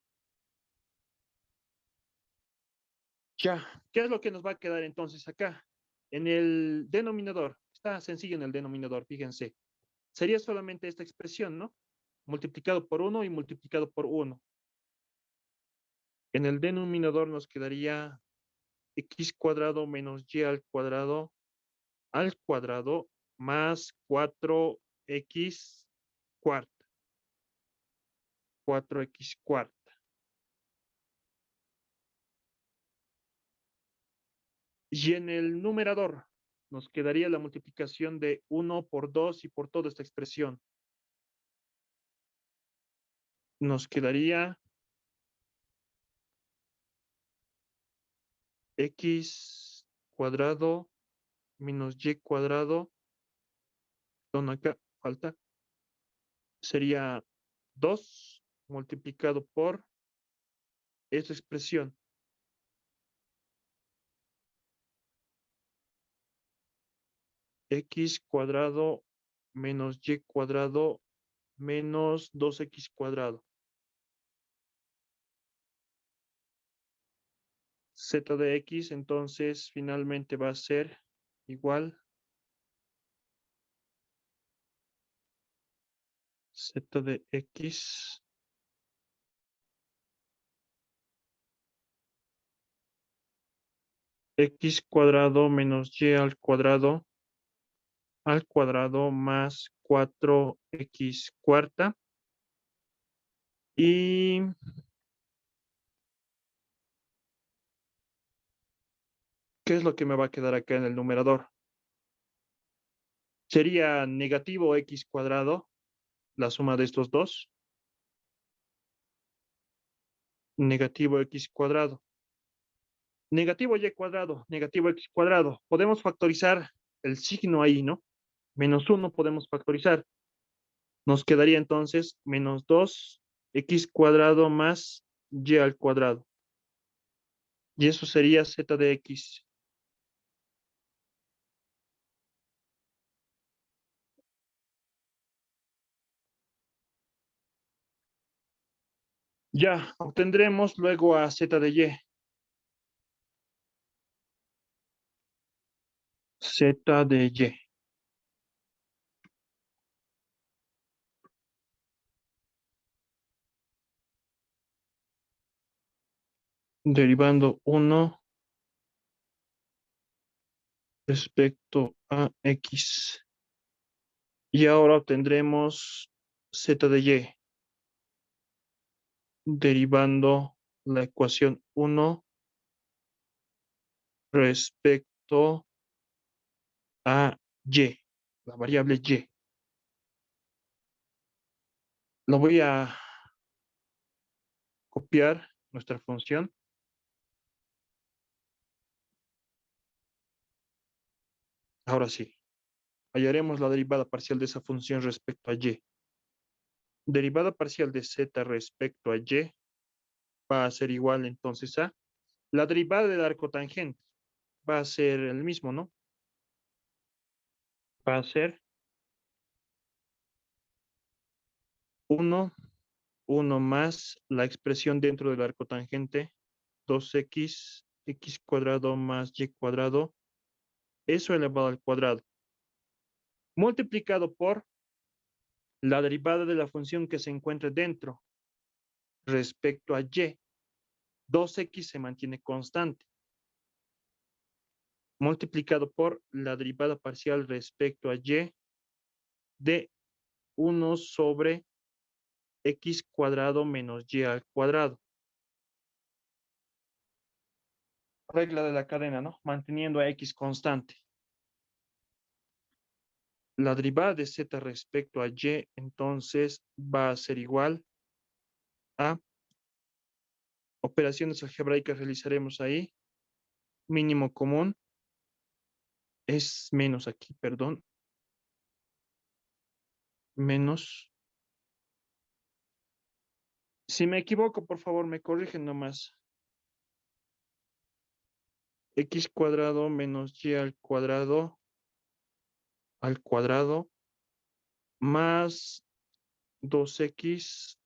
Ya, ¿qué es lo que nos va a quedar entonces acá? En el denominador, está sencillo en el denominador, fíjense. Sería solamente esta expresión, ¿no? Multiplicado por 1 y multiplicado por 1. En el denominador nos quedaría x cuadrado menos y al cuadrado más 4x cuarta. 4x cuarta. Y en el numerador nos quedaría la multiplicación de 1 por 2 y por toda esta expresión. Nos quedaría x cuadrado menos y cuadrado, donde acá falta, sería 2 multiplicado por esta expresión. X cuadrado menos y cuadrado menos 2x cuadrado. Z de x entonces finalmente va a ser igual z de x x cuadrado menos y al cuadrado más 4x cuarta. Y ¿qué es lo que me va a quedar acá en el numerador? Sería negativo x cuadrado, la suma de estos dos. Negativo x cuadrado. Negativo y cuadrado, negativo x cuadrado. Podemos factorizar el signo ahí, ¿no? Menos 1 podemos factorizar. Nos quedaría entonces menos 2x cuadrado más y al cuadrado. Y eso sería z de x. Ya, obtendremos luego a z de y. Z de y. Derivando 1 respecto a x. Y ahora obtendremos z de y. Derivando la ecuación 1 respecto a y, la variable y. Lo voy a copiar nuestra función. Ahora sí, hallaremos la derivada parcial de esa función respecto a y. Derivada parcial de z respecto a y va a ser igual entonces a la derivada del arco tangente. Va a ser el mismo, ¿no? Va a ser 1 más la expresión dentro del arco tangente, 2x, x cuadrado más y cuadrado, eso elevado al cuadrado, multiplicado por la derivada de la función que se encuentra dentro respecto a y. 2x se mantiene constante, multiplicado por la derivada parcial respecto a y de 1 sobre x cuadrado menos y al cuadrado. Regla de la cadena, ¿no? Manteniendo a x constante. La derivada de z respecto a y, entonces, va a ser igual a operaciones algebraicas realizaremos ahí. Mínimo común es menos aquí, perdón. Menos. Si me equivoco, por favor, me corrigen nomás. X cuadrado menos y al cuadrado más 2x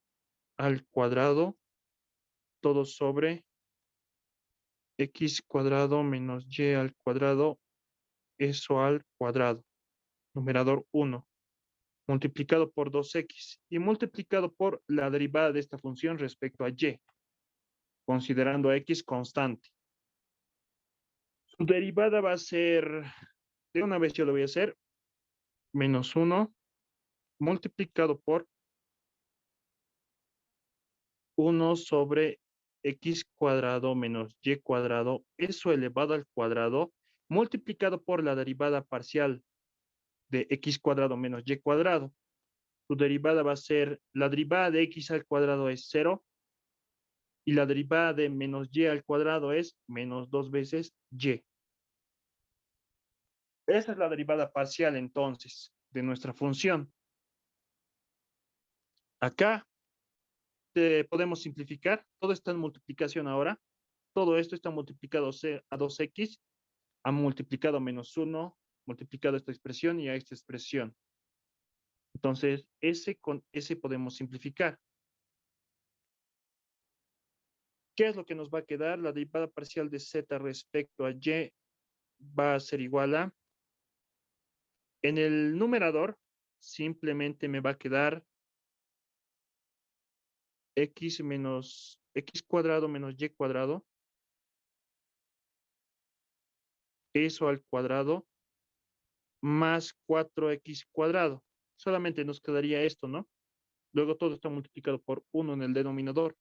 al cuadrado todo sobre X cuadrado menos Y al cuadrado, eso al cuadrado. Numerador 1. Multiplicado por 2x y multiplicado por la derivada de esta función respecto a y, considerando a x constante. Su derivada va a ser, de una vez yo lo voy a hacer, menos 1 multiplicado por 1 sobre x cuadrado menos y cuadrado, eso elevado al cuadrado, multiplicado por la derivada parcial de x cuadrado menos y cuadrado. Su derivada va a ser, la derivada de x al cuadrado es 0 y la derivada de menos y al cuadrado es menos 2 veces y. Esa es la derivada parcial entonces de nuestra función. Acá podemos simplificar, todo está en multiplicación ahora. Todo esto está multiplicado a 2x, ha multiplicado menos 1, multiplicado esta expresión y a esta expresión. Entonces, ese con ese podemos simplificar. ¿Qué es lo que nos va a quedar? La derivada parcial de z respecto a y va a ser igual a, en el numerador, simplemente me va a quedar x menos x cuadrado menos y cuadrado, eso al cuadrado, más 4x cuadrado. Solamente nos quedaría esto, ¿no? Luego todo está multiplicado por 1 en el denominador.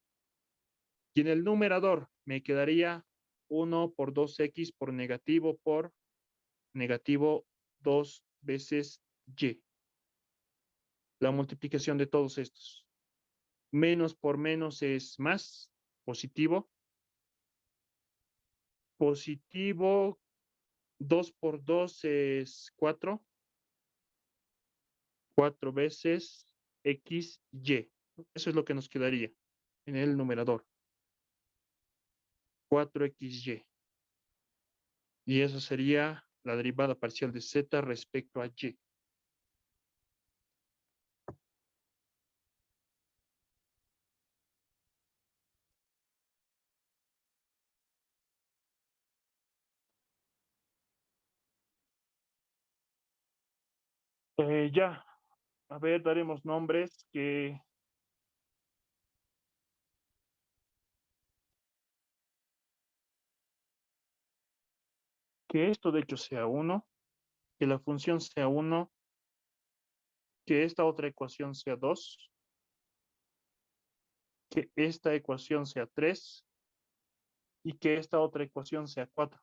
Y en el numerador me quedaría 1 por 2x por negativo 2 veces y. La multiplicación de todos estos. Menos por menos es más, positivo. Positivo, 2 por 2 es 4. 4 veces x, y. Eso es lo que nos quedaría en el numerador. 4xy. Y eso sería la derivada parcial de z respecto a y. Ya, a ver, daremos nombres que esto de hecho sea 1, que la función sea 1, que esta otra ecuación sea 2, que esta ecuación sea 3 y que esta otra ecuación sea 4.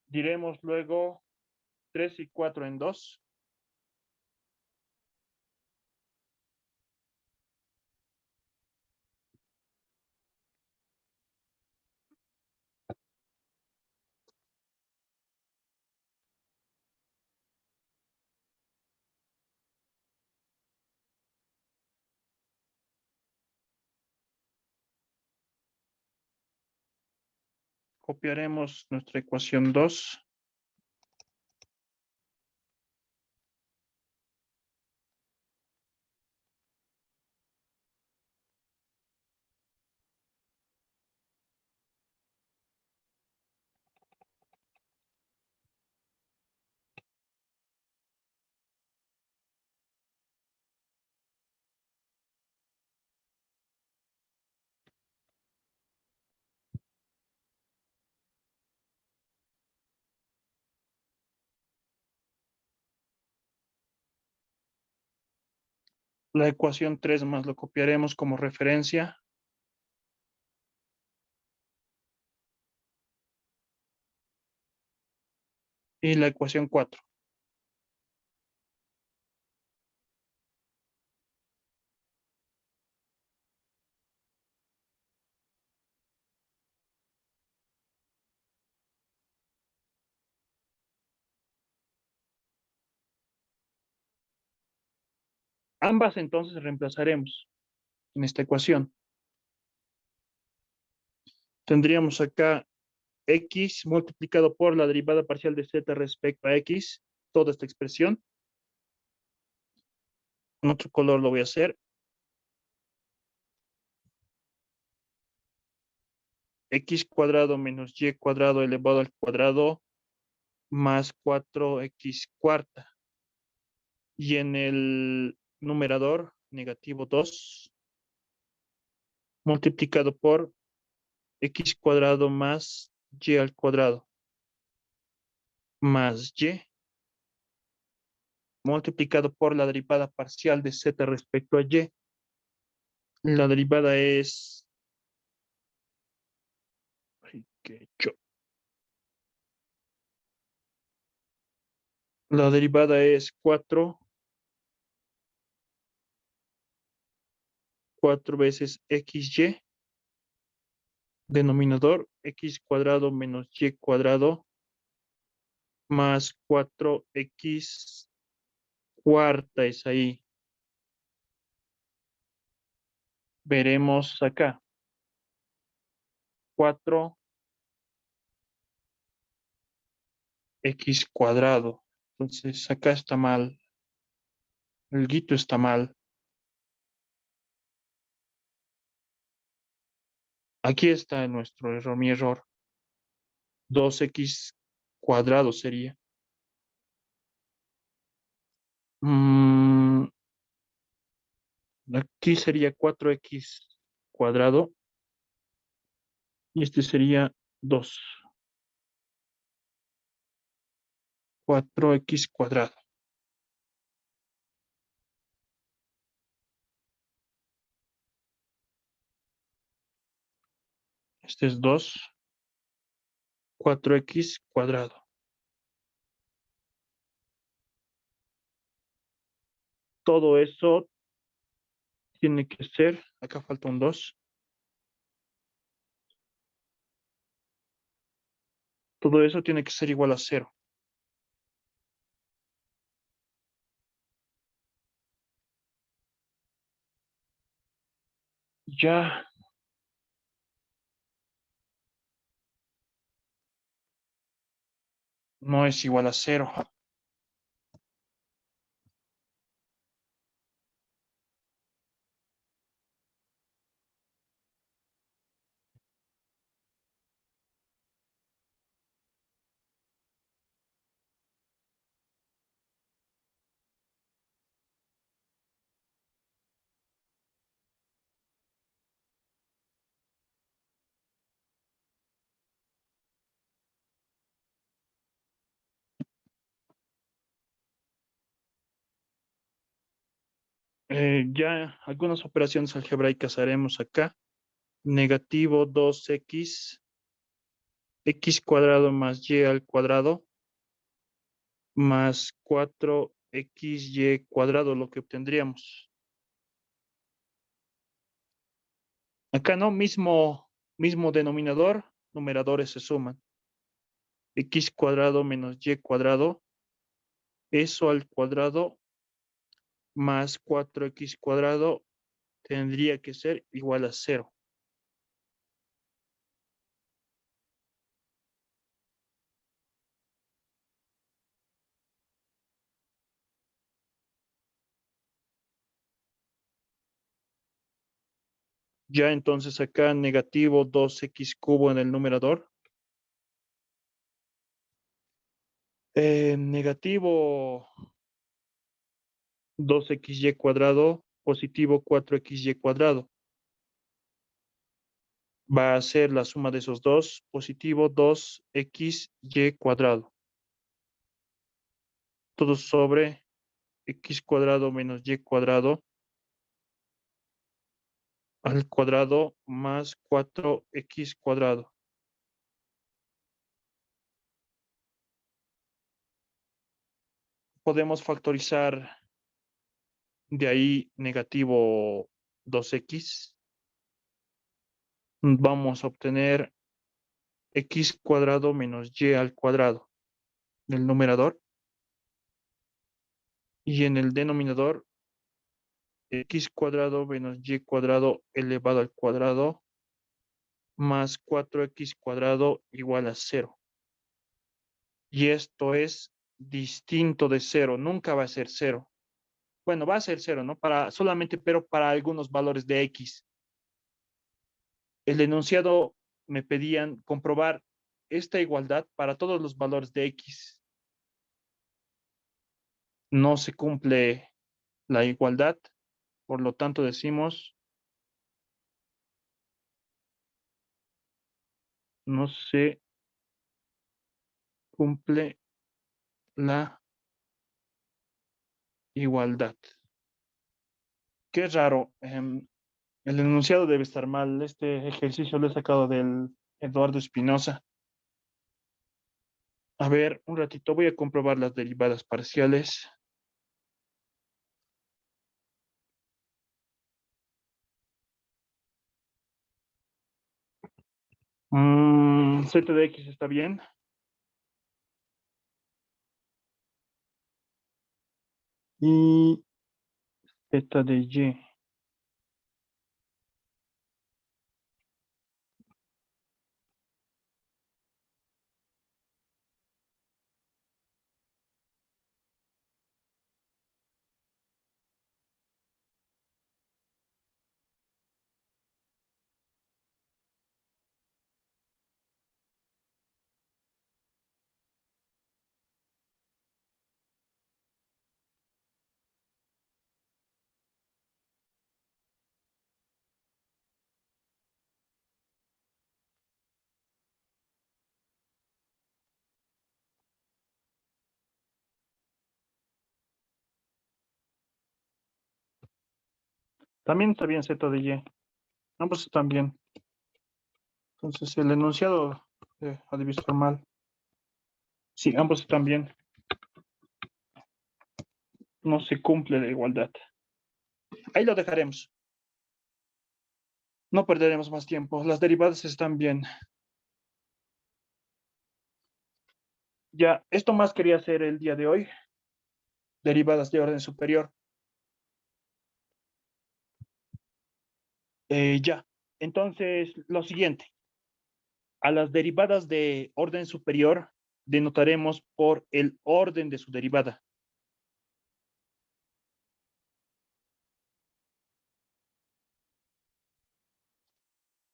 Diremos luego 3 y 4 en 2. Copiaremos nuestra ecuación 2. La ecuación 3 más lo copiaremos como referencia. Y la ecuación 4. Ambas entonces reemplazaremos en esta ecuación. Tendríamos acá x multiplicado por la derivada parcial de z respecto a x, toda esta expresión. En otro color lo voy a hacer. x cuadrado menos y cuadrado elevado al cuadrado más 4x cuarta. Y en el numerador, negativo 2, multiplicado por x cuadrado más y al cuadrado, más y, multiplicado por la derivada parcial de z respecto a y. La derivada es... Ay, qué cho- La derivada es 4 veces xy, denominador x cuadrado menos y cuadrado más 4x cuarta es ahí. Veremos acá. 4x cuadrado. Entonces acá está mal. El guito está mal. Aquí está nuestro error, mi error. 2x cuadrado sería. Mm, Aquí sería 4x cuadrado y este sería 2. 4x cuadrado. Este es 2. 4x cuadrado. Todo eso tiene que ser, acá falta un 2. Todo eso tiene que ser igual a 0. Ya no es igual a 0. Ya algunas operaciones algebraicas haremos acá. Negativo 2x, x cuadrado más y al cuadrado, más 4xy cuadrado, lo que obtendríamos. Acá no, mismo denominador, numeradores se suman. X cuadrado menos y cuadrado, eso al cuadrado, más 4x cuadrado, tendría que ser igual a 0. Ya entonces acá negativo 2x cubo en el numerador. Negativo 2xy cuadrado, positivo 4xy cuadrado. Va a ser la suma de esos dos, positivo 2xy cuadrado. Todo sobre x cuadrado menos y cuadrado al cuadrado más 4x cuadrado. Podemos factorizar de ahí negativo 2x. Vamos a obtener x cuadrado menos y al cuadrado en el numerador. Y en el denominador, x cuadrado menos y cuadrado elevado al cuadrado más 4x cuadrado igual a 0. Y esto es distinto de 0, nunca va a ser 0. Bueno, va a ser 0, ¿no? Solamente, pero para algunos valores de x. El enunciado me pedían comprobar esta igualdad para todos los valores de X. No se cumple la igualdad, por lo tanto decimos no se cumple la igualdad. Qué raro. El enunciado debe estar mal. Este ejercicio lo he sacado del Eduardo Espinosa. A ver, un ratito voy a comprobar las derivadas parciales. Z de X está bien. Y Z de Y. También está bien Z de Y. Ambos están bien. Entonces el enunciado ha de estar mal. Sí, ambos están bien. No se cumple la igualdad. Ahí lo dejaremos. No perderemos más tiempo. Las derivadas están bien. Ya, esto más quería hacer el día de hoy. Derivadas de orden superior. Ya. Entonces, lo siguiente. A las derivadas de orden superior denotaremos por el orden de su derivada.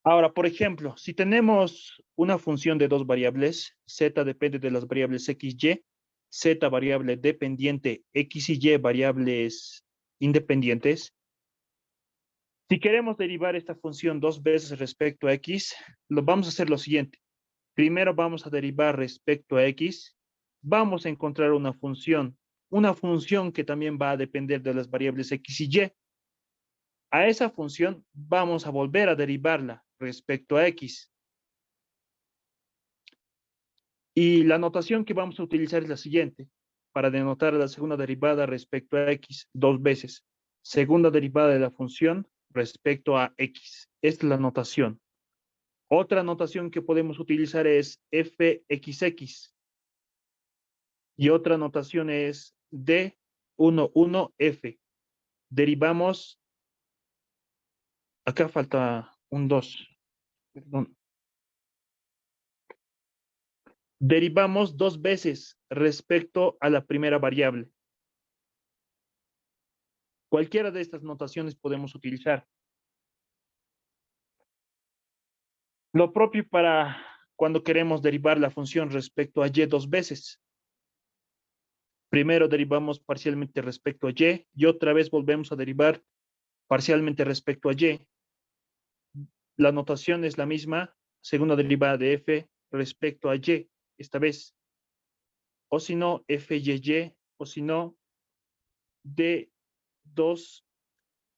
Ahora, por ejemplo, si tenemos una función de dos variables, z depende de las variables x, y, z variable dependiente, x y y variables independientes. Si queremos derivar esta función dos veces respecto a x, lo vamos a hacer lo siguiente. Primero vamos a derivar respecto a x, vamos a encontrar una función que también va a depender de las variables x y y. A esa función vamos a volver a derivarla respecto a x. Y la notación que vamos a utilizar es la siguiente, para denotar la segunda derivada respecto a x dos veces. Segunda derivada de la función respecto a x. Esta es la notación. Otra notación que podemos utilizar es fxx. Y otra notación es d11f. Derivamos, acá falta un 2, perdón. Derivamos dos veces respecto a la primera variable. Cualquiera de estas notaciones podemos utilizar. Lo propio para cuando queremos derivar la función respecto a y dos veces. Primero derivamos parcialmente respecto a y otra vez volvemos a derivar parcialmente respecto a y. La notación es la misma, segunda derivada de f respecto a y, esta vez. O si no, f y, o si no, d2,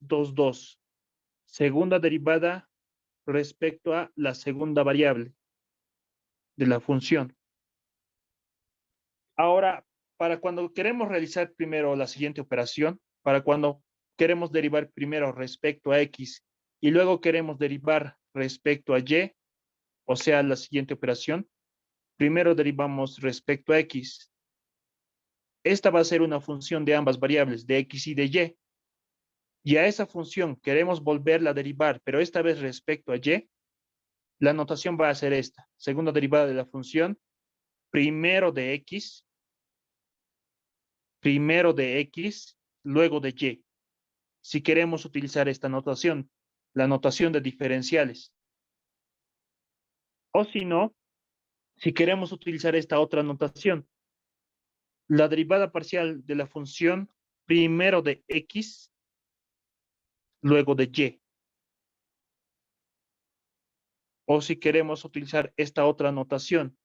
2, 2. Segunda derivada respecto a la segunda variable de la función. Ahora, para cuando queremos realizar primero la siguiente operación, para cuando queremos derivar primero respecto a x y luego queremos derivar respecto a y, o sea, la siguiente operación, primero derivamos respecto a x. Esta va a ser una función de ambas variables, de x y de y. Y a esa función queremos volverla a derivar, pero esta vez respecto a y, la notación va a ser esta. Segunda derivada de la función, primero de x, luego de y. Si queremos utilizar esta notación, la notación de diferenciales. O si no, si queremos utilizar esta otra notación, la derivada parcial de la función primero de x, luego de y. O si queremos utilizar esta otra notación,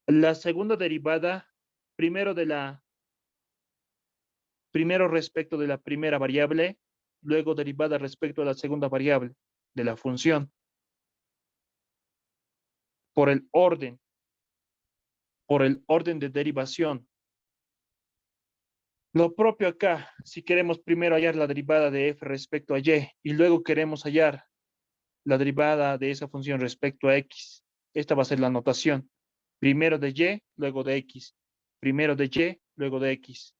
la segunda derivada primero respecto de la primera variable, luego derivada respecto a la segunda variable de la función, por el orden de derivación. Lo propio acá, si queremos primero hallar la derivada de f respecto a y y luego queremos hallar la derivada de esa función respecto a x, esta va a ser la notación. Primero de y, luego de x. Primero de y, luego de x.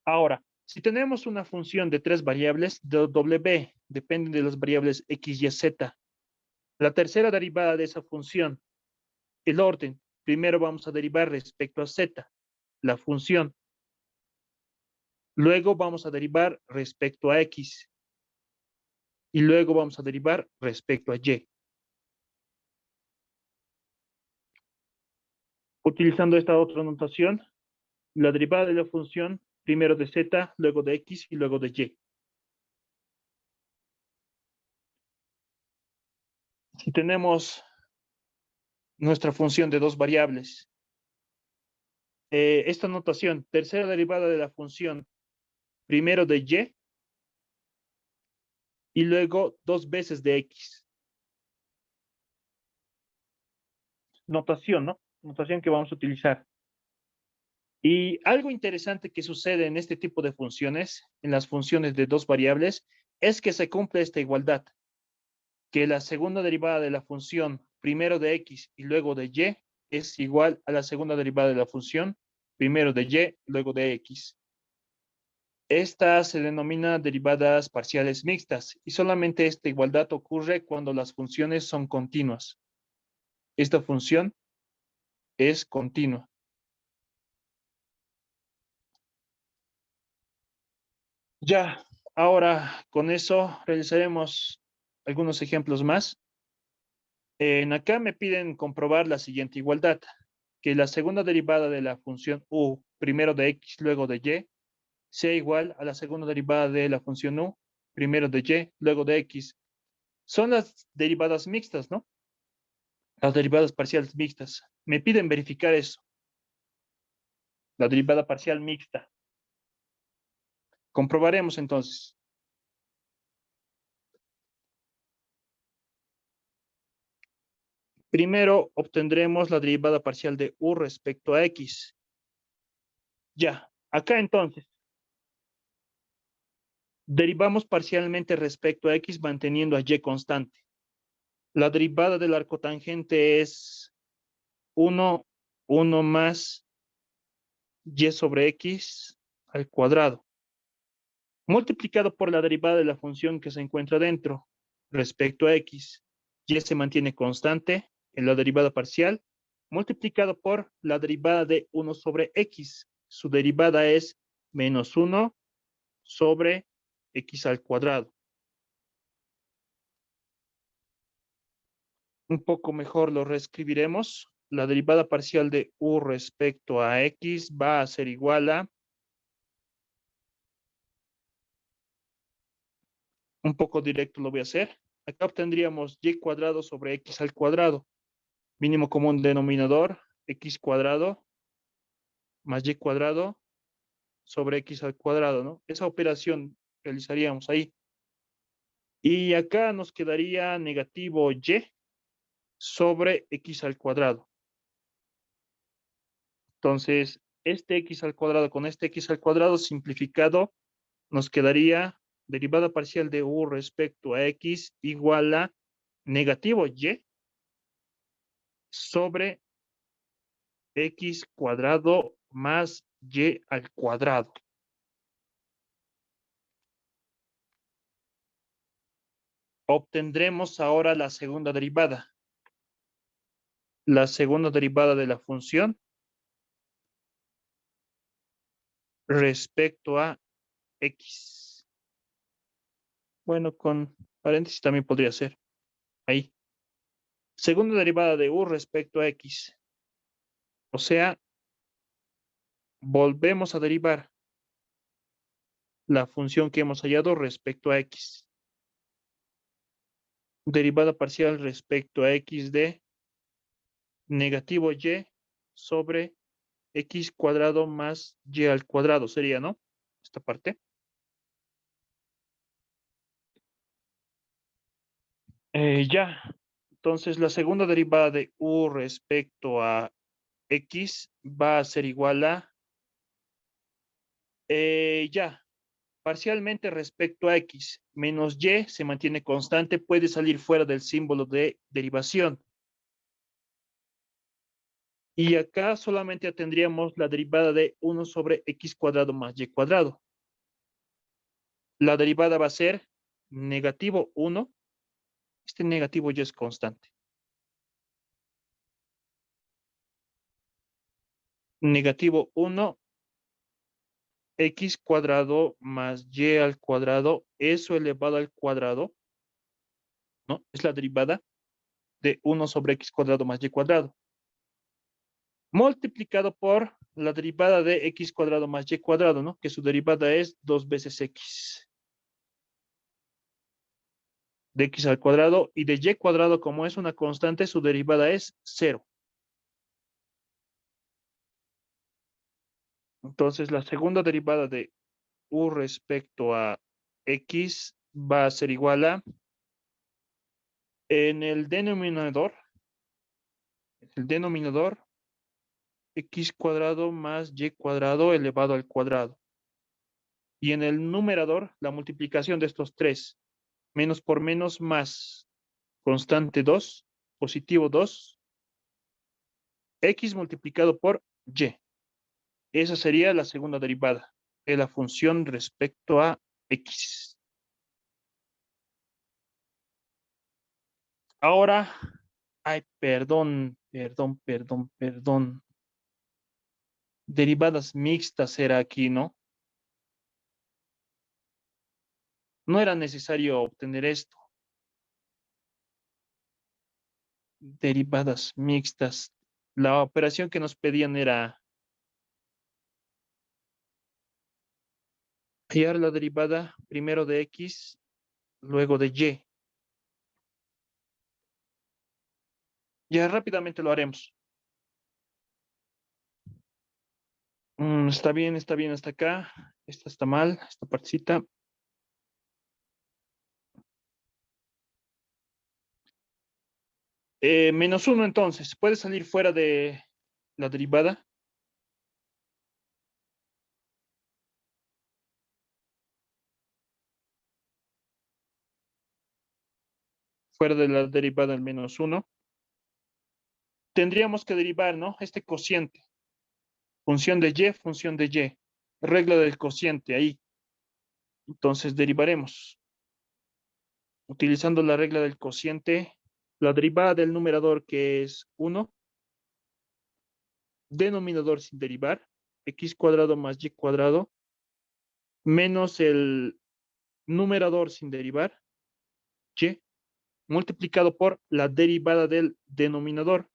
Ahora, si tenemos una función de tres variables, W depende de las variables x, y, z. La tercera derivada de esa función, el orden. Primero vamos a derivar respecto a z, la función. Luego vamos a derivar respecto a x. Y luego vamos a derivar respecto a y. Utilizando esta otra notación, la derivada de la función, primero de z, luego de x y luego de y. Si tenemos nuestra función de dos variables, esta notación, tercera derivada de la función, primero de y luego dos veces de x. Notación, ¿no? Notación que vamos a utilizar. Y algo interesante que sucede en este tipo de funciones, en las funciones de dos variables, es que se cumple esta igualdad, que la segunda derivada de la función primero de x y luego de y es igual a la segunda derivada de la función primero de y, luego de x. Esta se denomina derivadas parciales mixtas y solamente esta igualdad ocurre cuando las funciones son continuas. Esta función es continua. Ya, ahora con eso realizaremos algunos ejemplos más. En acá me piden comprobar la siguiente igualdad, que la segunda derivada de la función u, primero de x, luego de y, sea igual a la segunda derivada de la función u, primero de y, luego de x. Son las derivadas mixtas, ¿no? Las derivadas parciales mixtas. Me piden verificar eso, la derivada parcial mixta. Comprobaremos entonces. Primero obtendremos la derivada parcial de u respecto a x. Ya, acá entonces, derivamos parcialmente respecto a x manteniendo a y constante. La derivada del arcotangente es 1 más y sobre x al cuadrado, multiplicado por la derivada de la función que se encuentra dentro respecto a x. Y se mantiene constante en la derivada parcial, multiplicado por la derivada de 1 sobre x. Su derivada es menos 1 sobre x al cuadrado. Un poco mejor lo reescribiremos. La derivada parcial de u respecto a x va a ser igual a, un poco directo lo voy a hacer. Acá obtendríamos y cuadrado sobre x al cuadrado. Mínimo común denominador, x cuadrado más y cuadrado sobre x al cuadrado, ¿no? Esa operación realizaríamos ahí. Y acá nos quedaría negativo y sobre x al cuadrado. Entonces, este x al cuadrado con este x al cuadrado simplificado nos quedaría derivada parcial de u respecto a x igual a negativo y sobre x cuadrado más y al cuadrado. Obtendremos ahora la segunda derivada. La segunda derivada de la función respecto a x. Bueno, con paréntesis también podría ser. Ahí. Segunda derivada de u respecto a x. O sea, volvemos a derivar la función que hemos hallado respecto a x. Derivada parcial respecto a x de negativo y sobre x cuadrado más y al cuadrado sería, ¿no? Esta parte. Ya. Entonces, la segunda derivada de u respecto a x va a ser igual a, ya, parcialmente respecto a x menos y se mantiene constante, puede salir fuera del símbolo de derivación. Y acá solamente tendríamos la derivada de 1 sobre x cuadrado más y cuadrado. La derivada va a ser negativo 1. Este negativo ya es constante. Negativo 1 x cuadrado más y al cuadrado, eso elevado al cuadrado, ¿no? Es la derivada de 1 sobre x cuadrado más y cuadrado. Multiplicado por la derivada de x cuadrado más y cuadrado, ¿no? Que su derivada es 2 veces x. De x al cuadrado y de y cuadrado, como es una constante, su derivada es 0. Entonces, la segunda derivada de u respecto a x va a ser igual a, en el denominador, x cuadrado más y cuadrado elevado al cuadrado. Y en el numerador, la multiplicación de estos tres, menos por menos más constante 2, positivo 2, x multiplicado por y. Esa sería la segunda derivada de la función respecto a x. Ahora, ay, perdón. Derivadas mixtas era aquí, ¿no? No era necesario obtener esto. Derivadas mixtas. La operación que nos pedían era hallar la derivada primero de x, luego de y. Ya rápidamente lo haremos. Está bien hasta acá. Esta está mal, esta partecita. Menos uno entonces. ¿Puede salir fuera de la derivada? Fuera de la derivada del menos uno. Tendríamos que derivar, ¿no? Este cociente. Función de y, función de y. Regla del cociente ahí. Entonces derivaremos. Utilizando la regla del cociente, la derivada del numerador que es 1, denominador sin derivar, x cuadrado más y cuadrado, menos el numerador sin derivar, y, multiplicado por la derivada del denominador.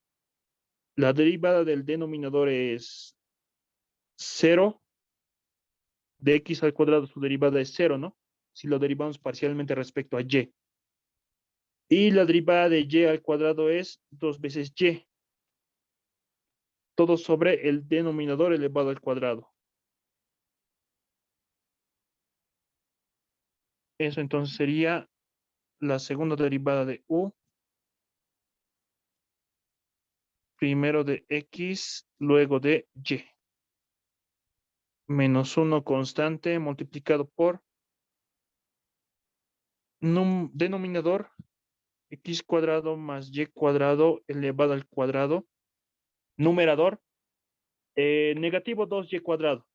La derivada del denominador es 0, de x al cuadrado su derivada es 0, ¿no? Si lo derivamos parcialmente respecto a y. Y la derivada de y al cuadrado es 2 veces y. Todo sobre el denominador elevado al cuadrado. Eso entonces sería la segunda derivada de u, primero de x, luego de y. Menos 1 constante multiplicado por denominador x cuadrado más y cuadrado elevado al cuadrado. Numerador, negativo 2y cuadrado,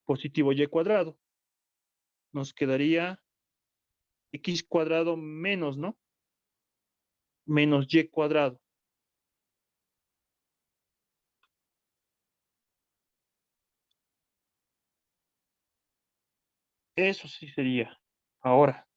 positivo y cuadrado. Nos quedaría x cuadrado menos, ¿no? Menos y cuadrado. Eso sí sería. Ahora,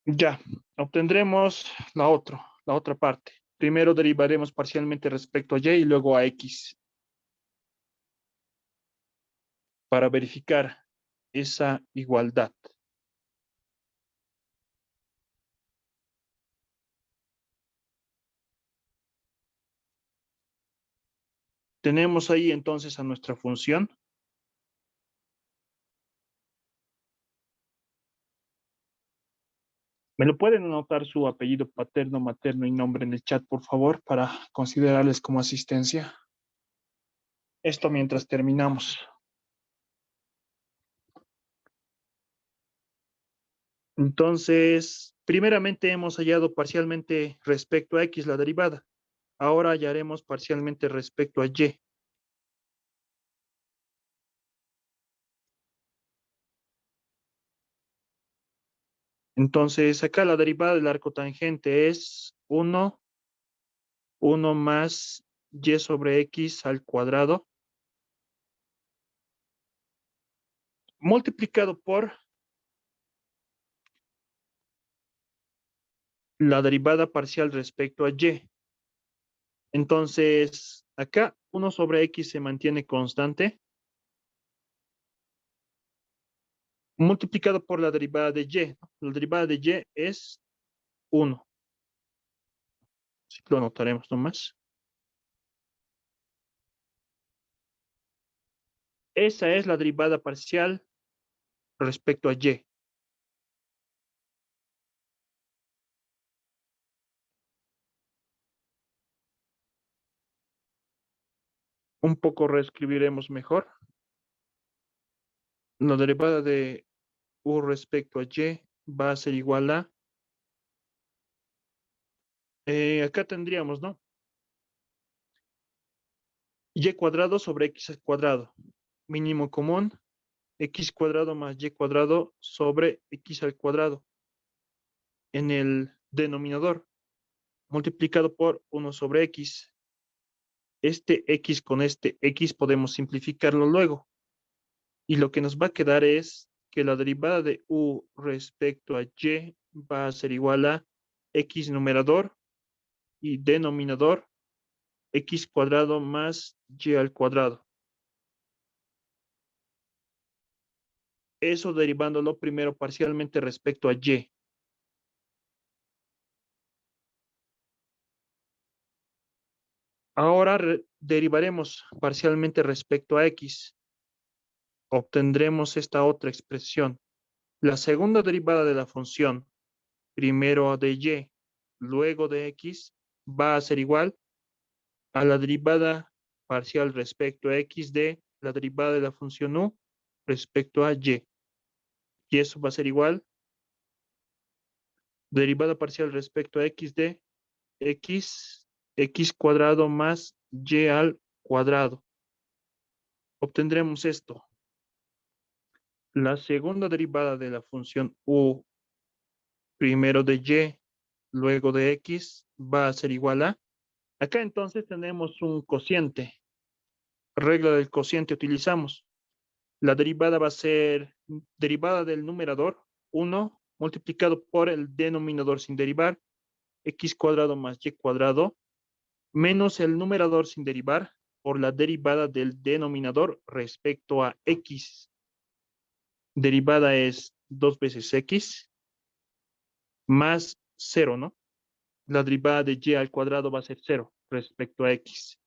ya, obtendremos la otra parte. Primero derivaremos parcialmente respecto a y y luego a x para verificar esa igualdad. Tenemos ahí entonces a nuestra función. ¿Me lo pueden anotar su apellido paterno, materno y nombre en el chat, por favor, para considerarles como asistencia? Esto mientras terminamos. Entonces, primeramente hemos hallado parcialmente respecto a x la derivada. Ahora hallaremos parcialmente respecto a y. Entonces, acá la derivada del arco tangente es 1 más y sobre x al cuadrado multiplicado por la derivada parcial respecto a y. Entonces, acá 1 sobre x se mantiene constante, multiplicado por la derivada de y. La derivada de y es 1. Así que lo anotaremos nomás. Esa es la derivada parcial respecto a y. Un poco reescribiremos mejor. La derivada de u respecto a y va a ser igual a, acá tendríamos, ¿no? Y cuadrado sobre x al cuadrado. Mínimo común, x cuadrado más y cuadrado sobre x al cuadrado en el denominador, multiplicado por 1 sobre x. Este x con este x podemos simplificarlo luego. Y lo que nos va a quedar es que la derivada de u respecto a y va a ser igual a x numerador y denominador x cuadrado más y al cuadrado. Eso derivándolo primero parcialmente respecto a y. Ahora derivaremos parcialmente respecto a x. Obtendremos esta otra expresión. La segunda derivada de la función, primero de y, luego de x, va a ser igual a la derivada parcial respecto a x de la derivada de la función u respecto a y. Y eso va a ser igual derivada parcial respecto a x de x cuadrado más y al cuadrado. Obtendremos esto. La segunda derivada de la función u primero de y, luego de x, va a ser igual a. Acá entonces tenemos un cociente. Regla del cociente utilizamos. La derivada va a ser derivada del numerador 1 multiplicado por el denominador sin derivar, x cuadrado más y cuadrado, menos el numerador sin derivar por la derivada del denominador respecto a x. Derivada es 2 veces x más 0, ¿no? La derivada de y al cuadrado va a ser 0 respecto a x.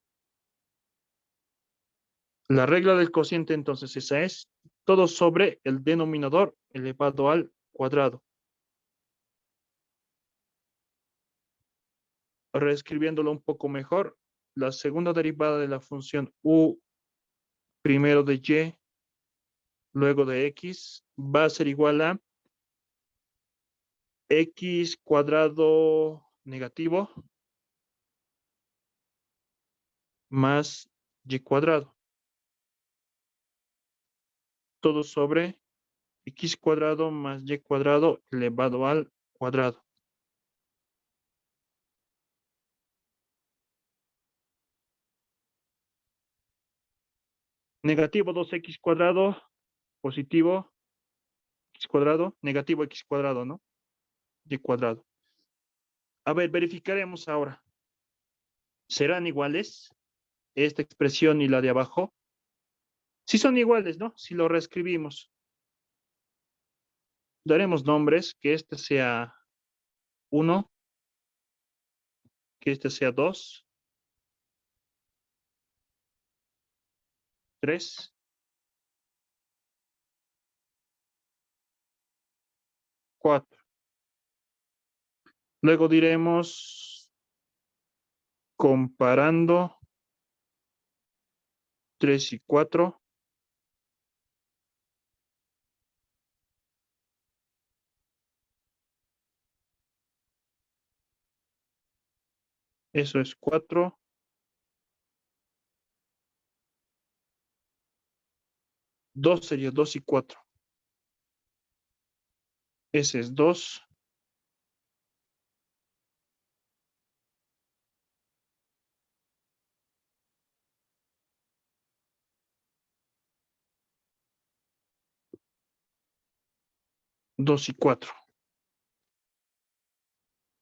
La regla del cociente entonces esa es todo sobre el denominador elevado al cuadrado. Reescribiéndolo un poco mejor, la segunda derivada de la función u primero de y, luego de x, va a ser igual a x cuadrado negativo más y cuadrado. Todo sobre x cuadrado más y cuadrado elevado al cuadrado. Negativo 2x cuadrado, positivo x cuadrado, negativo x cuadrado, ¿no? Y cuadrado. A ver, verificaremos ahora. ¿Serán iguales esta expresión y la de abajo? Sí son iguales, ¿no? Si lo reescribimos. Daremos nombres, que este sea 1, que este sea 2, 3, 4. Luego diremos comparando 3 y 4. Eso es 4. 2 sería 2 y 4. Ese es 2. 2 y 4.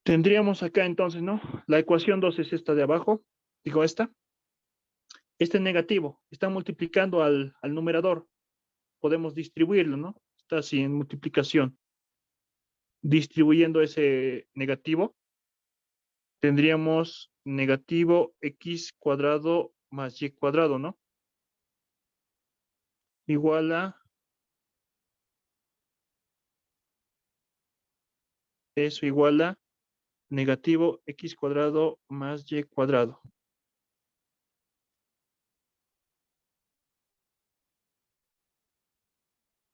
Tendríamos acá entonces, ¿no? La ecuación 2 es esta de abajo. Digo esta. Este es negativo. Está multiplicando al numerador. Podemos distribuirlo, ¿no? Está así en multiplicación. Distribuyendo ese negativo, tendríamos negativo x cuadrado más y cuadrado, ¿no? Igual a eso igual a negativo x cuadrado más y cuadrado.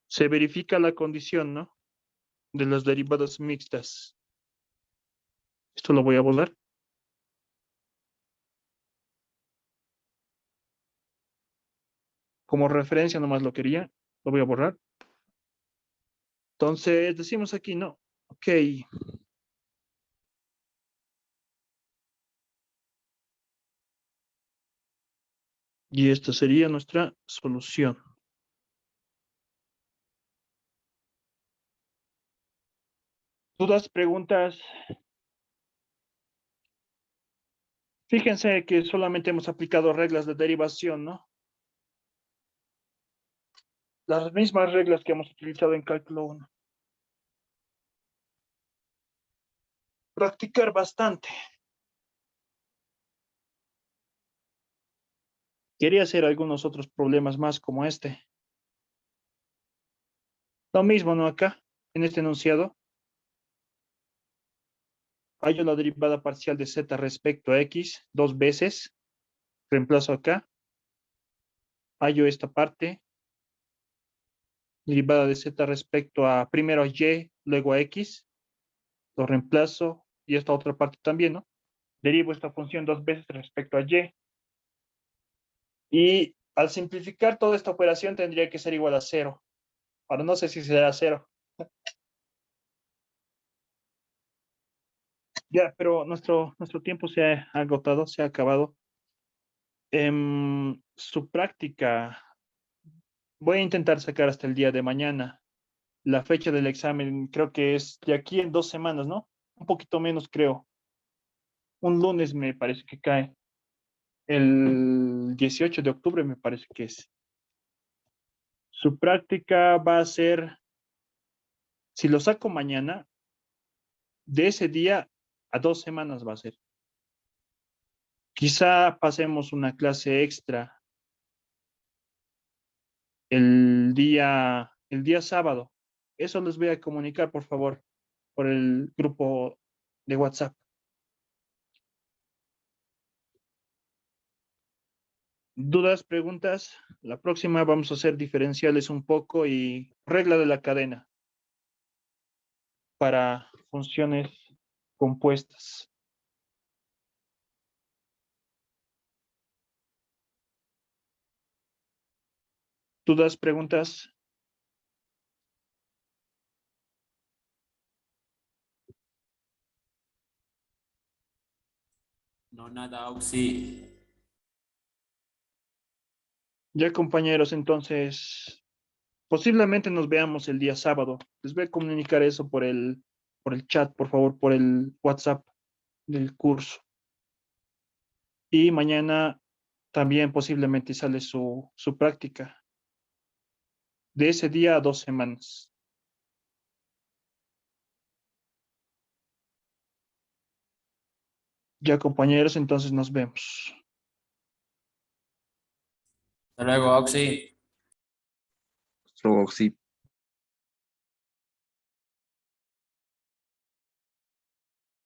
Se verifica la condición, ¿no? De las derivadas mixtas. Esto lo voy a borrar. Como referencia nomás lo quería. Lo voy a borrar. Entonces, decimos aquí, ¿no? Ok. Y esta sería nuestra solución. ¿Dudas, preguntas? Fíjense que solamente hemos aplicado reglas de derivación, ¿no? Las mismas reglas que hemos utilizado en cálculo 1. Practicar bastante. Quería hacer algunos otros problemas más como este. Lo mismo, ¿no? Acá, en este enunciado, hallo la derivada parcial de z respecto a x dos veces. Reemplazo acá. Hallo esta parte. Derivada de z respecto a primero a y, luego a x. Lo reemplazo. Y esta otra parte también, ¿no? Derivo esta función dos veces respecto a y. Y al simplificar toda esta operación tendría que ser igual a 0. Ahora no sé si será 0. Ya, pero nuestro tiempo se ha agotado, se ha acabado. Su práctica, voy a intentar sacar hasta el día de mañana. La fecha del examen creo que es de aquí en 2 semanas, ¿no? Un poquito menos creo. Un lunes me parece que cae. El 18 de octubre me parece que es. Su práctica va a ser, si lo saco mañana, de ese día a 2 semanas va a ser. Quizá pasemos una clase extra el día sábado. Eso les voy a comunicar, por favor, por el grupo de WhatsApp. ¿Dudas, preguntas? La próxima vamos a hacer diferenciales un poco y regla de la cadena para funciones compuestas. ¿Dudas, preguntas? No, nada, Auxi. Ya, compañeros, entonces posiblemente nos veamos el día sábado. Les voy a comunicar eso por el chat, por favor, por el WhatsApp del curso. Y mañana también posiblemente sale su práctica de ese día a 2 semanas. Ya, compañeros, entonces nos vemos. Hasta luego, Oxy. Luego, sí.